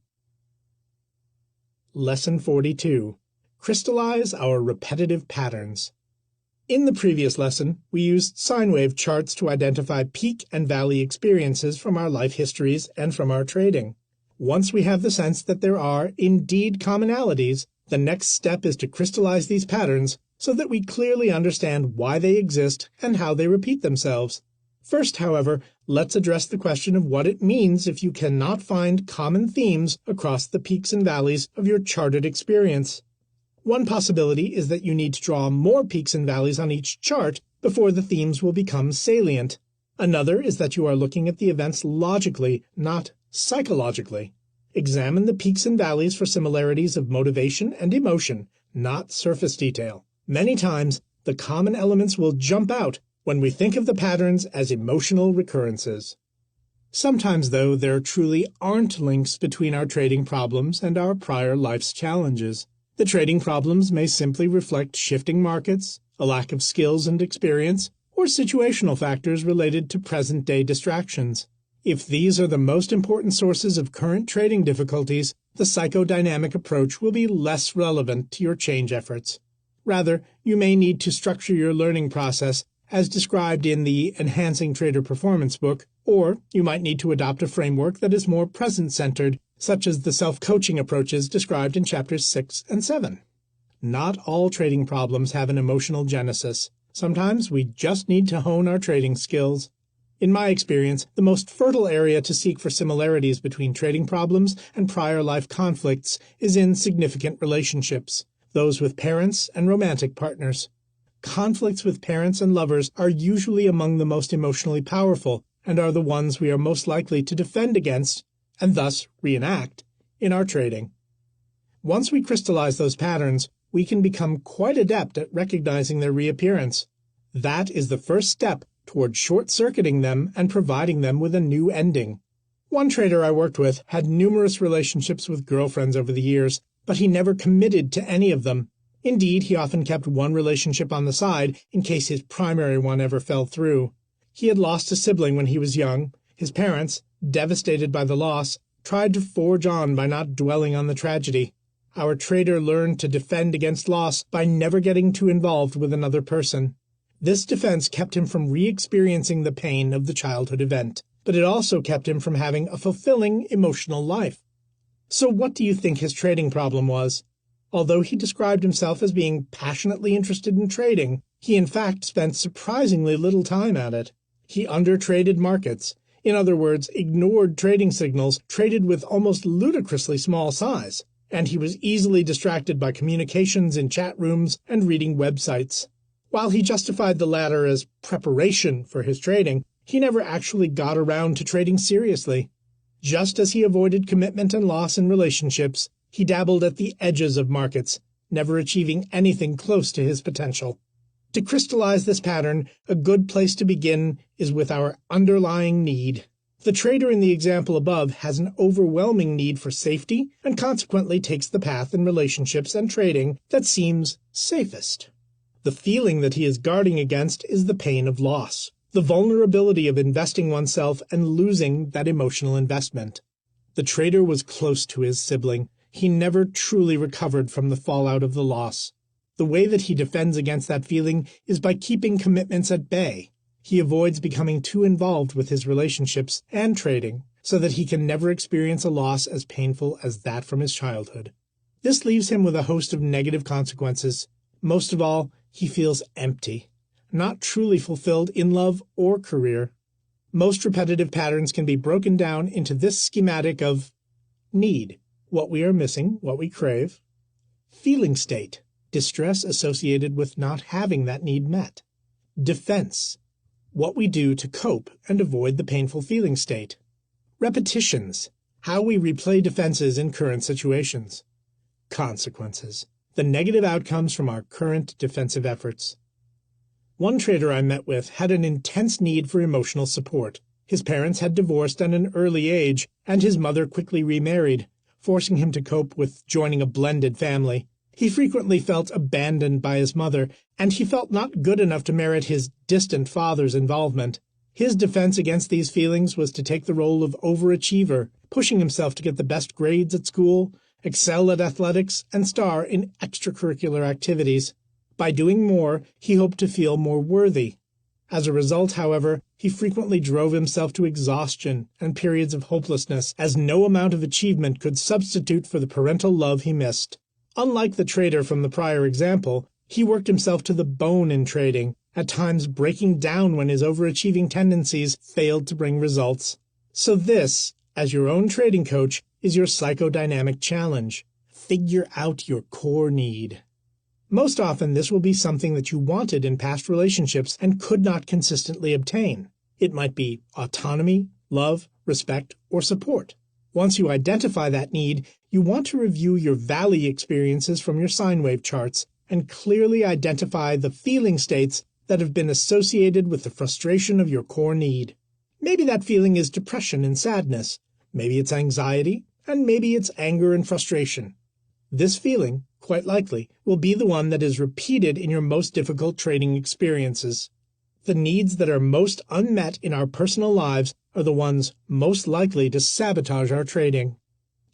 Lesson 42. Crystallize our repetitive patterns. In the previous lesson, we used sine wave charts to identify peak and valley experiences from our life histories and from our trading. Once we have the sense that there are indeed commonalities, the next step is to crystallize these patterns so that we clearly understand why they exist and how they repeat themselves. First, however, let's address the question of what it means if you cannot find common themes across the peaks and valleys of your charted experience. One possibility is that you need to draw more peaks and valleys on each chart before the themes will become salient. Another is that you are looking at the events logically, not psychologically. Examine the peaks and valleys for similarities of motivation and emotion, not surface detail. Many times, the common elements will jump out when we think of the patterns as emotional recurrences. Sometimes, though, there truly aren't links between our trading problems and our prior life's challenges. The trading problems may simply reflect shifting markets, a lack of skills and experience, or situational factors related to present-day distractions. If these are the most important sources of current trading difficulties, the psychodynamic approach will be less relevant to your change efforts. Rather, you may need to structure your learning process as described in the Enhancing Trader Performance book, or you might need to adopt a framework that is more present-centered, such as the self-coaching approaches described in chapters 6 and 7. Not all trading problems have an emotional genesis. Sometimes we just need to hone our trading skills. In my experience, the most fertile area to seek for similarities between trading problems and prior life conflicts is in significant relationships, those with parents and romantic partners. Conflicts with parents and lovers are usually among the most emotionally powerful and are the ones we are most likely to defend against, and thus reenact, in our trading. Once we crystallize those patterns, we can become quite adept at recognizing their reappearance. That is the first step toward short-circuiting them and providing them with a new ending. One trader I worked with had numerous relationships with girlfriends over the years, but he never committed to any of them. Indeed, he often kept one relationship on the side in case his primary one ever fell through. He had lost a sibling when he was young. His parents, devastated by the loss, tried to forge on by not dwelling on the tragedy. Our trader learned to defend against loss by never getting too involved with another person. This defense kept him from re-experiencing the pain of the childhood event, but it also kept him from having a fulfilling emotional life. So what do you think his trading problem was? Although he described himself as being passionately interested in trading, he in fact spent surprisingly little time at it. He undertraded markets. In other words, ignored trading signals, traded with almost ludicrously small size, and he was easily distracted by communications in chat rooms and reading websites. While he justified the latter as preparation for his trading, he never actually got around to trading seriously. Just as he avoided commitment and loss in relationships, he dabbled at the edges of markets, never achieving anything close to his potential. To crystallize this pattern, a good place to begin is with our underlying need. The trader in the example above has an overwhelming need for safety and consequently takes the path in relationships and trading that seems safest. The feeling that he is guarding against is the pain of loss, the vulnerability of investing oneself and losing that emotional investment. The trader was close to his sibling. He never truly recovered from the fallout of the loss. The way that he defends against that feeling is by keeping commitments at bay. He avoids becoming too involved with his relationships and trading, so that he can never experience a loss as painful as that from his childhood. This leaves him with a host of negative consequences. Most of all, he feels empty, not truly fulfilled in love or career. Most repetitive patterns can be broken down into this schematic of need, what we are missing, what we crave; feeling state, distress associated with not having that need met; defense, what we do to cope and avoid the painful feeling state; repetitions, how we replay defenses in current situations; consequences, the negative outcomes from our current defensive efforts. One trader I met with had an intense need for emotional support. His parents had divorced at an early age, and his mother quickly remarried, forcing him to cope with joining a blended family. He frequently felt abandoned by his mother, and he felt not good enough to merit his distant father's involvement. His defense against these feelings was to take the role of overachiever, pushing himself to get the best grades at school, excel at athletics, and star in extracurricular activities. By doing more, he hoped to feel more worthy. As a result, however, he frequently drove himself to exhaustion and periods of hopelessness, as no amount of achievement could substitute for the parental love he missed. Unlike the trader from the prior example, he worked himself to the bone in trading, at times breaking down when his overachieving tendencies failed to bring results. So this, as your own trading coach, is your psychodynamic challenge. Figure out your core need. Most often, this will be something that you wanted in past relationships and could not consistently obtain. It might be autonomy, love, respect, or support. Once you identify that need, you want to review your valley experiences from your sine wave charts and clearly identify the feeling states that have been associated with the frustration of your core need. Maybe that feeling is depression and sadness. Maybe it's anxiety, and maybe it's anger and frustration. This feeling, quite likely, will be the one that is repeated in your most difficult trading experiences. The needs that are most unmet in our personal lives are the ones most likely to sabotage our trading.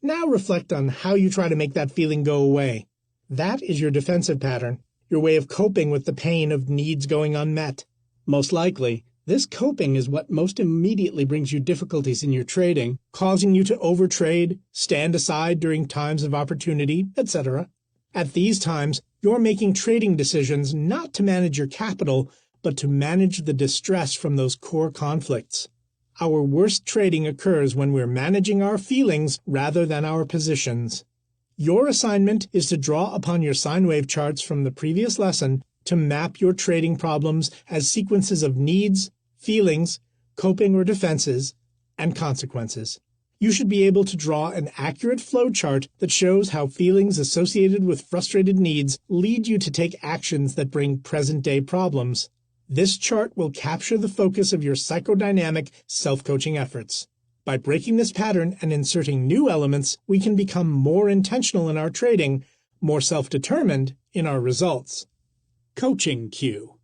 Now reflect on how you try to make that feeling go away. That is your defensive pattern, your way of coping with the pain of needs going unmet. Most likely, this coping is what most immediately brings you difficulties in your trading, causing you to overtrade, stand aside during times of opportunity, etc. At these times, you're making trading decisions not to manage your capital, but to manage the distress from those core conflicts. Our worst trading occurs when we're managing our feelings rather than our positions. Your assignment is to draw upon your sine wave charts from the previous lesson to map your trading problems as sequences of needs, feelings, coping or defenses, and consequences. You should be able to draw an accurate flow chart that shows how feelings associated with frustrated needs lead you to take actions that bring present-day problems. This chart will capture the focus of your psychodynamic self-coaching efforts. By breaking this pattern and inserting new elements, we can become more intentional in our trading, more self-determined in our results. Coaching cue.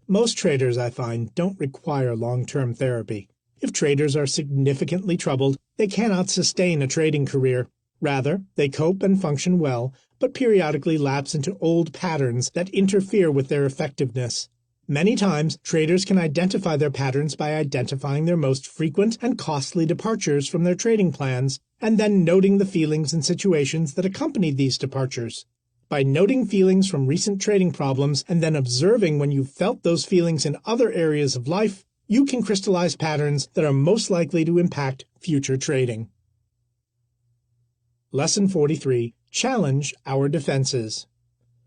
Most traders, I find, don't require long-term therapy. If traders are significantly troubled, they cannot sustain a trading career. Rather, they cope and function well, but periodically lapse into old patterns that interfere with their effectiveness. Many times, traders can identify their patterns by identifying their most frequent and costly departures from their trading plans, and then noting the feelings and situations that accompanied these departures. By noting feelings from recent trading problems and then observing when you felt those feelings in other areas of life, you can crystallize patterns that are most likely to impact future trading. Lesson 43. Challenge our defenses.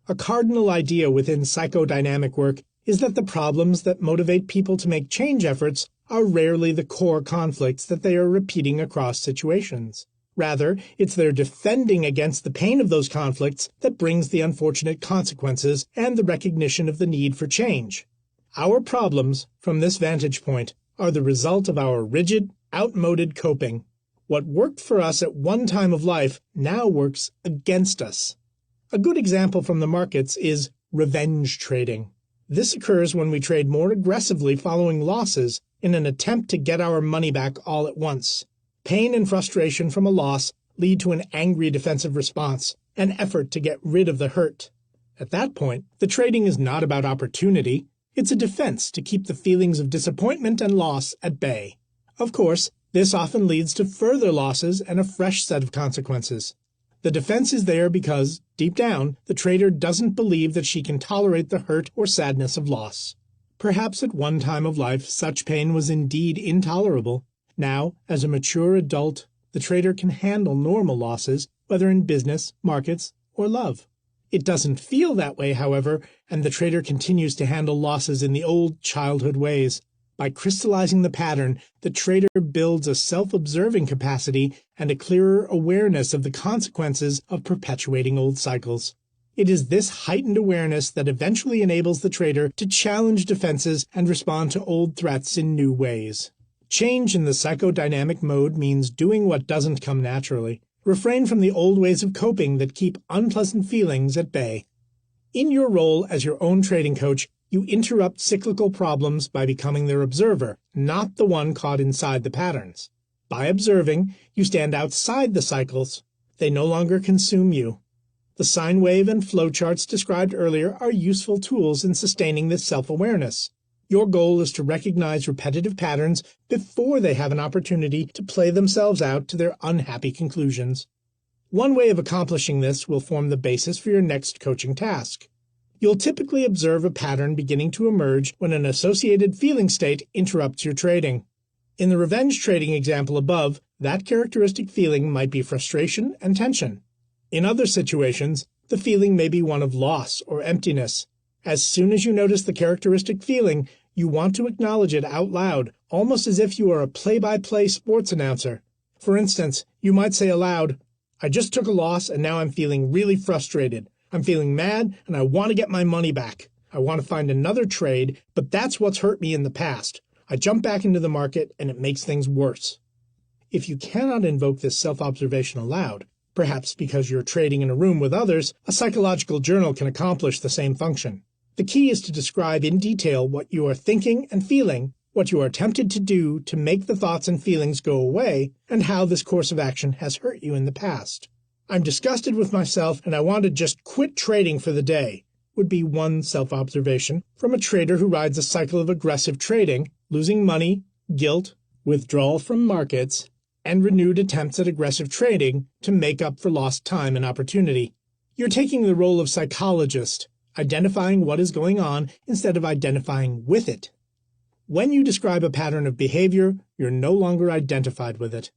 A cardinal idea within psychodynamic work is that the problems that motivate people to make change efforts are rarely the core conflicts that they are repeating across situations. Rather, it's their defending against the pain of those conflicts that brings the unfortunate consequences and the recognition of the need for change. Our problems, from this vantage point, are the result of our rigid, outmoded coping. What worked for us at one time of life now works against us. A good example from the markets is Revenge trading. This occurs when we trade more aggressively following losses in an attempt to get our money back all at once. Pain and frustration from a loss lead to an angry defensive response, an effort to get rid of the hurt. At that point, the trading is not about opportunity. It's a defense to keep the feelings of disappointment and loss at bay. Of course, this often leads to further losses and a fresh set of consequences. The defense is there because, deep down, the trader doesn't believe that she can tolerate the hurt or sadness of loss. Perhaps at one time of life such pain was indeed intolerable. Now, as a mature adult, the trader can handle normal losses, whether in business, markets, or love. It doesn't feel that way, however, and the trader continues to handle losses in the old childhood ways. By crystallizing the pattern, the trader builds a self-observing capacity and a clearer awareness of the consequences of perpetuating old cycles. It is this heightened awareness that eventually enables the trader to challenge defenses and respond to old threats in new ways. Change in the psychodynamic mode means doing what doesn't come naturally. Refrain from the old ways of coping that keep unpleasant feelings at bay. In your role as your own trading coach, you interrupt cyclical problems by becoming their observer, not the one caught inside the patterns. By observing, you stand outside the cycles. They no longer consume you. The sine wave and flowcharts described earlier are useful tools in sustaining this self-awareness. Your goal is to recognize repetitive patterns before they have an opportunity to play themselves out to their unhappy conclusions. One way of accomplishing this will form the basis for your next coaching task. You'll typically observe a pattern beginning to emerge when an associated feeling state interrupts your trading. In the revenge trading example above, that characteristic feeling might be frustration and tension. In other situations, the feeling may be one of loss or emptiness. As soon as you notice the characteristic feeling, you want to acknowledge it out loud, almost as if you are a play-by-play sports announcer. For instance, you might say aloud, "I just took a loss and now I'm feeling really frustrated. I'm feeling mad and I want to get my money back. I want to find another trade, but that's what's hurt me in the past. I jump back into the market and it makes things worse." If you cannot invoke this self-observation aloud, perhaps because you're trading in a room with others, a psychological journal can accomplish the same function. The key is to describe in detail what you are thinking and feeling, what you are tempted to do to make the thoughts and feelings go away, and how this course of action has hurt you in the past. "I'm disgusted with myself and I want to just quit trading for the day," would be one self-observation from a trader who rides a cycle of aggressive trading, losing money, guilt, withdrawal from markets, and renewed attempts at aggressive trading to make up for lost time and opportunity. You're taking the role of psychologist, identifying what is going on instead of identifying with it. When you describe a pattern of behavior, you're no longer identified with it.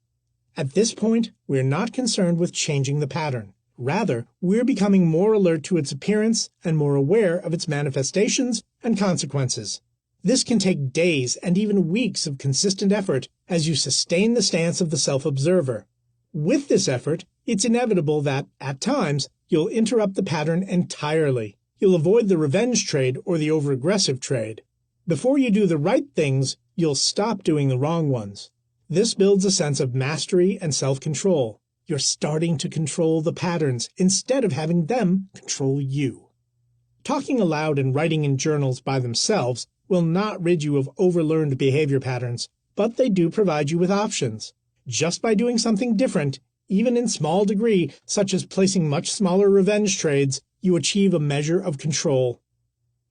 At this point, we're not concerned with changing the pattern. Rather, we're becoming more alert to its appearance and more aware of its manifestations and consequences. This can take days and even weeks of consistent effort as you sustain the stance of the self-observer. With this effort, it's inevitable that, at times, you'll interrupt the pattern entirely. You'll avoid the revenge trade or the over-aggressive trade. Before you do the right things, you'll stop doing the wrong ones. This builds a sense of mastery and self-control. You're starting to control the patterns instead of having them control you. Talking aloud and writing in journals by themselves will not rid you of overlearned behavior patterns, but they do provide you with options. Just by doing something different, even in small degree, such as placing much smaller revenge trades, you achieve a measure of control.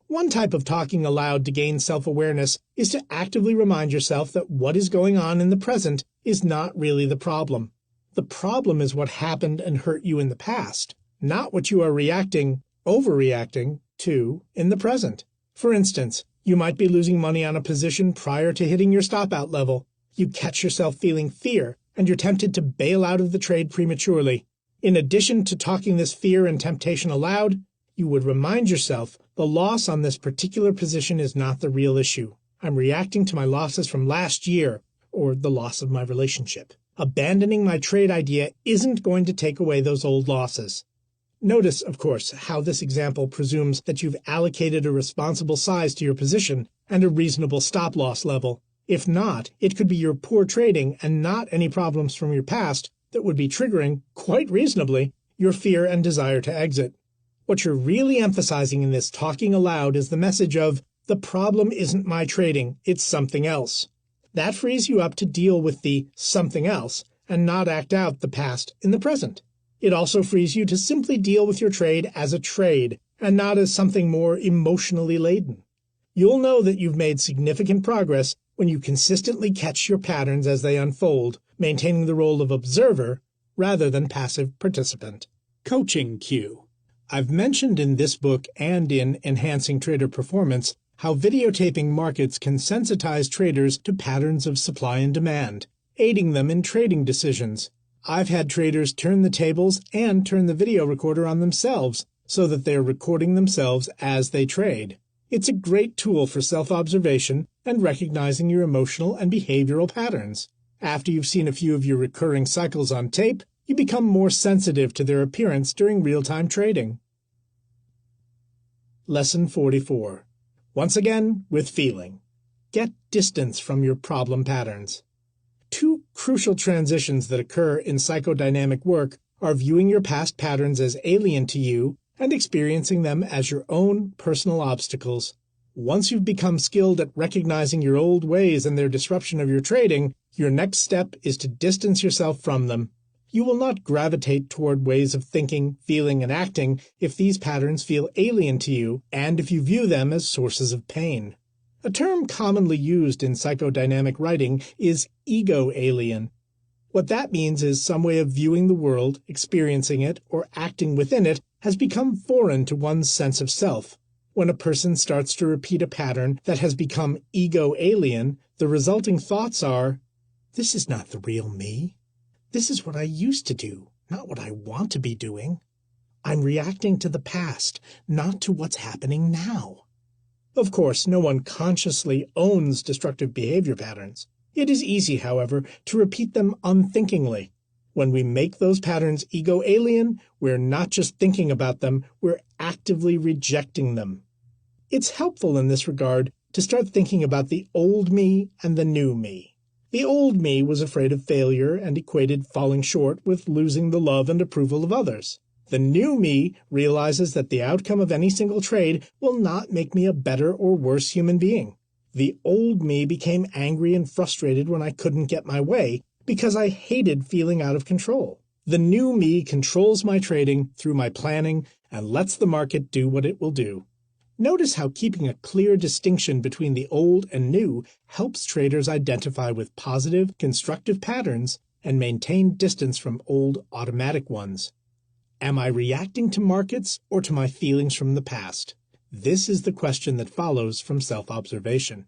One type of talking aloud to gain self-awareness is to actively remind yourself that what is going on in the present is not really the problem. The problem is what happened and hurt you in the past, not what you are overreacting to in the present. For instance, you might be losing money on a position prior to hitting your stop-out level. You catch yourself feeling fear, and you're tempted to bail out of the trade prematurely. In addition to talking this fear and temptation aloud, you would remind yourself the loss on this particular position is not the real issue. I'm reacting to my losses from last year, or the loss of my relationship. Abandoning my trade idea isn't going to take away those old losses. Notice, of course, how this example presumes that you've allocated a responsible size to your position and a reasonable stop-loss level. If not, it could be your poor trading and not any problems from your past that would be triggering, quite reasonably, your fear and desire to exit. What you're really emphasizing in this talking aloud is the message of, the problem isn't my trading, it's something else. That frees you up to deal with the something else and not act out the past in the present. It also frees you to simply deal with your trade as a trade and not as something more emotionally laden. You'll know that you've made significant progress when you consistently catch your patterns as they unfold, maintaining the role of observer rather than passive participant. Coaching cue. I've mentioned in this book and in Enhancing Trader Performance how videotaping markets can sensitize traders to patterns of supply and demand, aiding them in trading decisions. I've had traders turn the tables and turn the video recorder on themselves so that they're recording themselves as they trade. It's a great tool for self-observation and recognizing your emotional and behavioral patterns. After you've seen a few of your recurring cycles on tape, you become more sensitive to their appearance during real-time trading. Lesson 44. Once again, with feeling. Get distance from your problem patterns. Two crucial transitions that occur in psychodynamic work are viewing your past patterns as alien to you and experiencing them as your own personal obstacles. Once you've become skilled at recognizing your old ways and their disruption of your trading, your next step is to distance yourself from them. You will not gravitate toward ways of thinking, feeling, and acting if these patterns feel alien to you and if you view them as sources of pain. A term commonly used in psychodynamic writing is ego alien. What that means is some way of viewing the world, experiencing it, or acting within it has become foreign to one's sense of self. When a person starts to repeat a pattern that has become ego alien, the resulting thoughts are, "This is not the real me. This is what I used to do, not what I want to be doing. I'm reacting to the past, not to what's happening now." Of course, no one consciously owns destructive behavior patterns. It is easy, however, to repeat them unthinkingly. When we make those patterns ego alien, we're not just thinking about them, we're actively rejecting them. It's helpful in this regard to start thinking about the old me and the new me. The old me was afraid of failure and equated falling short with losing the love and approval of others. The new me realizes that the outcome of any single trade will not make me a better or worse human being. The old me became angry and frustrated when I couldn't get my way because I hated feeling out of control. The new me controls my trading through my planning and lets the market do what it will do. Notice how keeping a clear distinction between the old and new helps traders identify with positive, constructive patterns and maintain distance from old, automatic ones. Am I reacting to markets or to my feelings from the past? This is the question that follows from self-observation.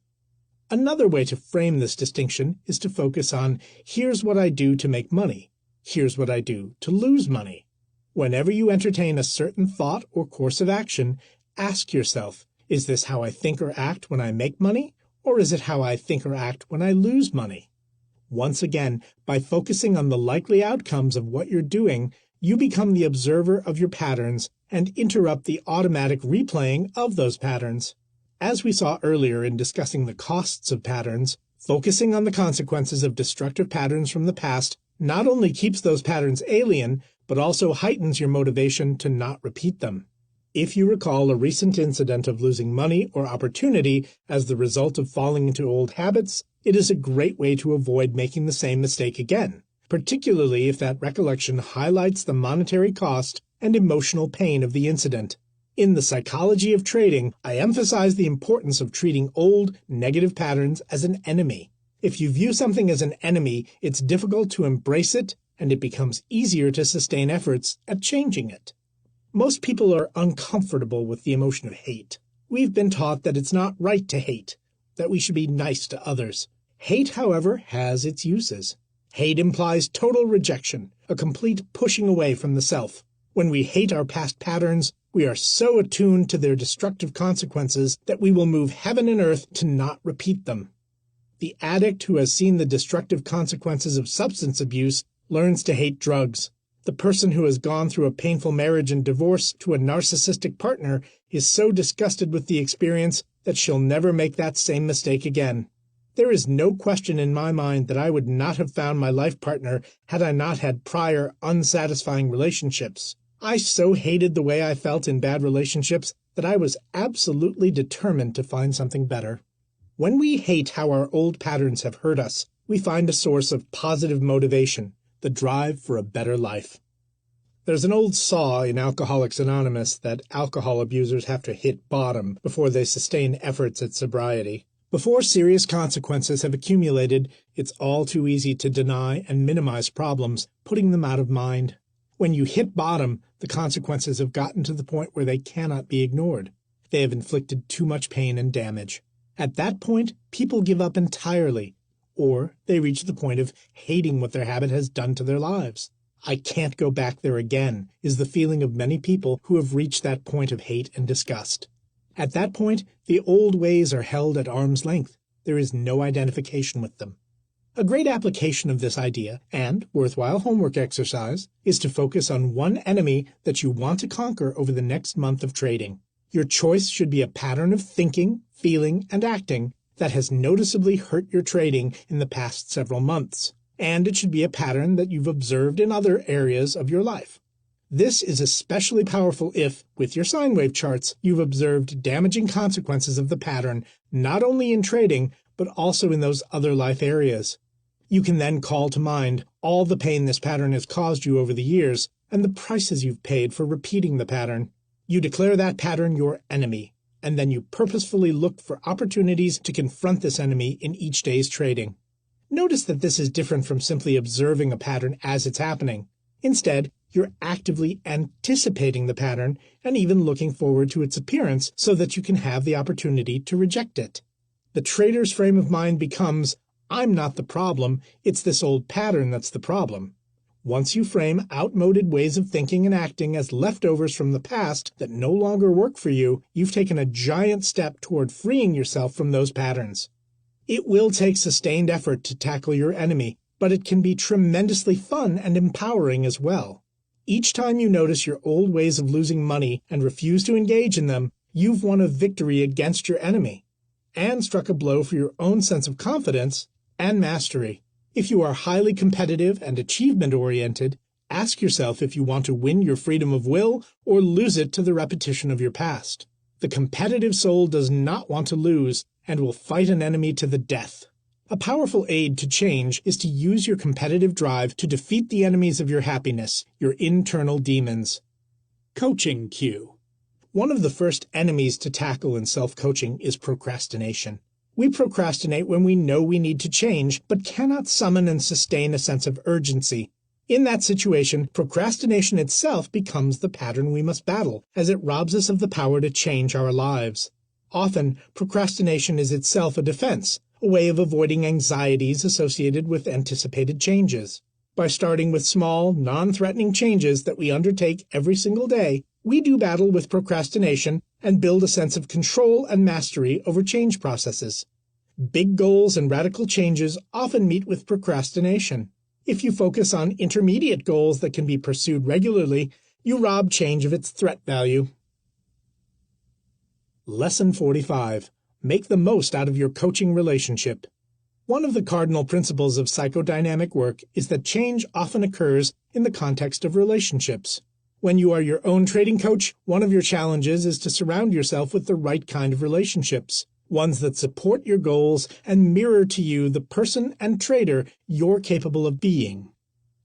Another way to frame this distinction is to focus on, here's what I do to make money. Here's what I do to lose money. Whenever you entertain a certain thought or course of action, ask yourself, is this how I think or act when I make money, or is it how I think or act when I lose money? Once again, by focusing on the likely outcomes of what you're doing, you become the observer of your patterns and interrupt the automatic replaying of those patterns. As we saw earlier in discussing the costs of patterns, focusing on the consequences of destructive patterns from the past not only keeps those patterns alien, but also heightens your motivation to not repeat them. If you recall a recent incident of losing money or opportunity as the result of falling into old habits, it is a great way to avoid making the same mistake again, particularly if that recollection highlights the monetary cost and emotional pain of the incident. In the psychology of trading, I emphasize the importance of treating old, negative patterns as an enemy. If you view something as an enemy, it's difficult to embrace it, and it becomes easier to sustain efforts at changing it. Most people are uncomfortable with the emotion of hate. We've been taught that it's not right to hate, that we should be nice to others. Hate, however, has its uses. Hate implies total rejection, a complete pushing away from the self. When we hate our past patterns, we are so attuned to their destructive consequences that we will move heaven and earth to not repeat them. The addict who has seen the destructive consequences of substance abuse learns to hate drugs. The person who has gone through a painful marriage and divorce to a narcissistic partner is so disgusted with the experience that she'll never make that same mistake again. There is no question in my mind that I would not have found my life partner had I not had prior unsatisfying relationships. I so hated the way I felt in bad relationships that I was absolutely determined to find something better. When we hate how our old patterns have hurt us, we find a source of positive motivation, the drive for a better life. There's an old saw in Alcoholics Anonymous that alcohol abusers have to hit bottom before they sustain efforts at sobriety. Before serious consequences have accumulated, it's all too easy to deny and minimize problems, putting them out of mind. When you hit bottom, the consequences have gotten to the point where they cannot be ignored. They have inflicted too much pain and damage. At that point, people give up entirely, or they reach the point of hating what their habit has done to their lives. I can't go back there again is the feeling of many people who have reached that point of hate and disgust. At that point, the old ways are held at arm's length. There is no identification with them. A great application of this idea, and worthwhile homework exercise, is to focus on one enemy that you want to conquer over the next month of trading. Your choice should be a pattern of thinking, feeling, and acting that has noticeably hurt your trading in the past several months. And it should be a pattern that you've observed in other areas of your life. This is especially powerful if, with your sine wave charts, you've observed damaging consequences of the pattern not only in trading, but also in those other life areas. You can then call to mind all the pain this pattern has caused you over the years and the prices you've paid for repeating the pattern. You declare that pattern your enemy, and then you purposefully look for opportunities to confront this enemy in each day's trading. Notice that this is different from simply observing a pattern as it's happening. Instead, you're actively anticipating the pattern and even looking forward to its appearance so that you can have the opportunity to reject it. The trader's frame of mind becomes, I'm not the problem, it's this old pattern that's the problem. Once you frame outmoded ways of thinking and acting as leftovers from the past that no longer work for you, you've taken a giant step toward freeing yourself from those patterns. It will take sustained effort to tackle your enemy, but it can be tremendously fun and empowering as well. Each time you notice your old ways of losing money and refuse to engage in them, you've won a victory against your enemy, and struck a blow for your own sense of confidence and mastery. If you are highly competitive and achievement-oriented, ask yourself if you want to win your freedom of will or lose it to the repetition of your past. The competitive soul does not want to lose and will fight an enemy to the death. A powerful aid to change is to use your competitive drive to defeat the enemies of your happiness, your internal demons. Coaching cue. One of the first enemies to tackle in self-coaching is procrastination. We procrastinate when we know we need to change, but cannot summon and sustain a sense of urgency. In that situation, procrastination itself becomes the pattern we must battle, as it robs us of the power to change our lives. Often, procrastination is itself a defense, a way of avoiding anxieties associated with anticipated changes. By starting with small, non-threatening changes that we undertake every single day, we do battle with procrastination and build a sense of control and mastery over change processes. Big goals and radical changes often meet with procrastination. If you focus on intermediate goals that can be pursued regularly, you rob change of its threat value. Lesson 45. Make the most out of your coaching relationship. One of the cardinal principles of psychodynamic work is that change often occurs in the context of relationships. When you are your own trading coach, one of your challenges is to surround yourself with the right kind of relationships, ones that support your goals and mirror to you the person and trader you're capable of being.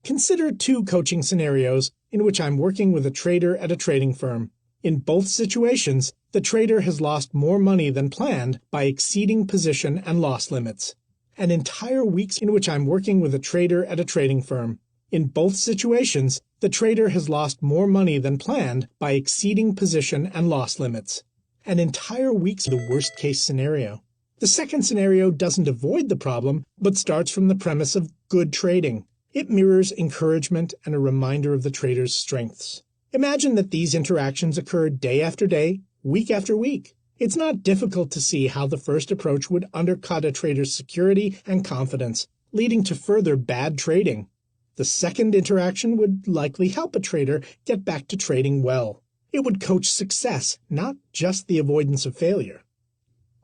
Consider two coaching scenarios in which I'm working with a trader at a trading firm. In both situations, the trader has lost more money than planned by exceeding position and loss limits. An entire week in which I'm working with a trader at a trading firm. In both situations, the trader has lost more money than planned by exceeding position and loss limits. An entire week's the worst-case scenario. The second scenario doesn't avoid the problem, but starts from the premise of good trading. It mirrors encouragement and a reminder of the trader's strengths. Imagine that these interactions occur day after day, week after week. It's not difficult to see how the first approach would undercut a trader's security and confidence, leading to further bad trading. The second interaction would likely help a trader get back to trading well. It would coach success, not just the avoidance of failure.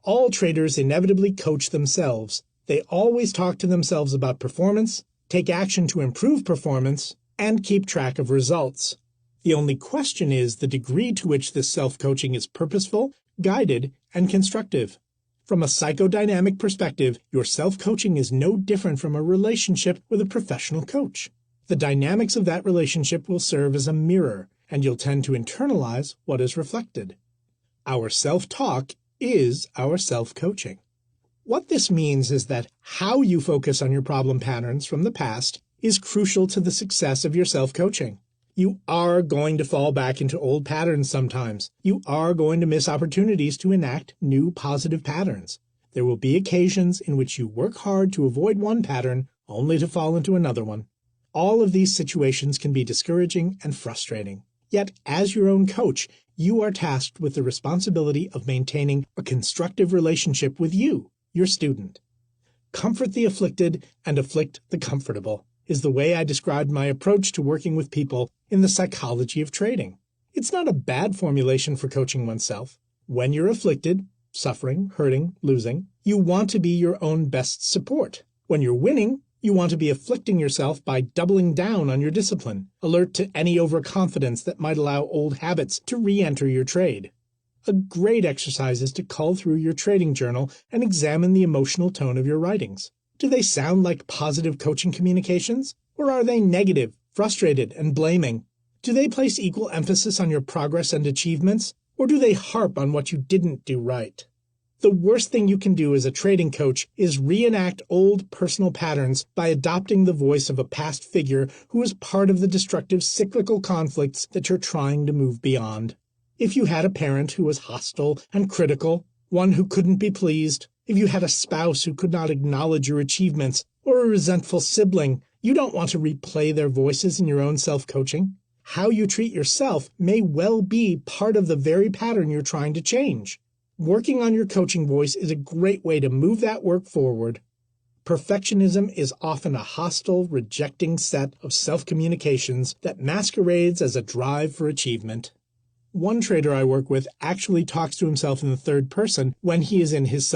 All traders inevitably coach themselves. They always talk to themselves about performance, take action to improve performance, and keep track of results. The only question is the degree to which this self-coaching is purposeful, guided, and constructive. From a psychodynamic perspective, your self-coaching is no different from a relationship with a professional coach. The dynamics of that relationship will serve as a mirror, and you'll tend to internalize what is reflected. Our self-talk is our self-coaching. What this means is that how you focus on your problem patterns from the past is crucial to the success of your self-coaching. You are going to fall back into old patterns sometimes. You are going to miss opportunities to enact new positive patterns. There will be occasions in which you work hard to avoid one pattern only to fall into another one. All of these situations can be discouraging and frustrating. Yet, as your own coach, you are tasked with the responsibility of maintaining a constructive relationship with you, your student. Comfort the afflicted and afflict the comfortable is the way I described my approach to working with people in the psychology of trading. It's not a bad formulation for coaching oneself. When you're afflicted, suffering, hurting, losing, you want to be your own best support. When you're winning, you want to be afflicting yourself by doubling down on your discipline, alert to any overconfidence that might allow old habits to re-enter your trade. A great exercise is to cull through your trading journal and examine the emotional tone of your writings. Do they sound like positive coaching communications? Or are they negative, frustrated, and blaming? Do they place equal emphasis on your progress and achievements? Or do they harp on what you didn't do right? The worst thing you can do as a trading coach is reenact old personal patterns by adopting the voice of a past figure who is part of the destructive cyclical conflicts that you're trying to move beyond. If you had a parent who was hostile and critical, one who couldn't be pleased, if you had a spouse who could not acknowledge your achievements, or a resentful sibling, you don't want to replay their voices in your own self-coaching. How you treat yourself may well be part of the very pattern you're trying to change. Working on your coaching voice is a great way to move that work forward. Perfectionism is often a hostile, rejecting set of self-communications that masquerades as a drive for achievement. One trader I work with actually talks to himself in the third person when he is in his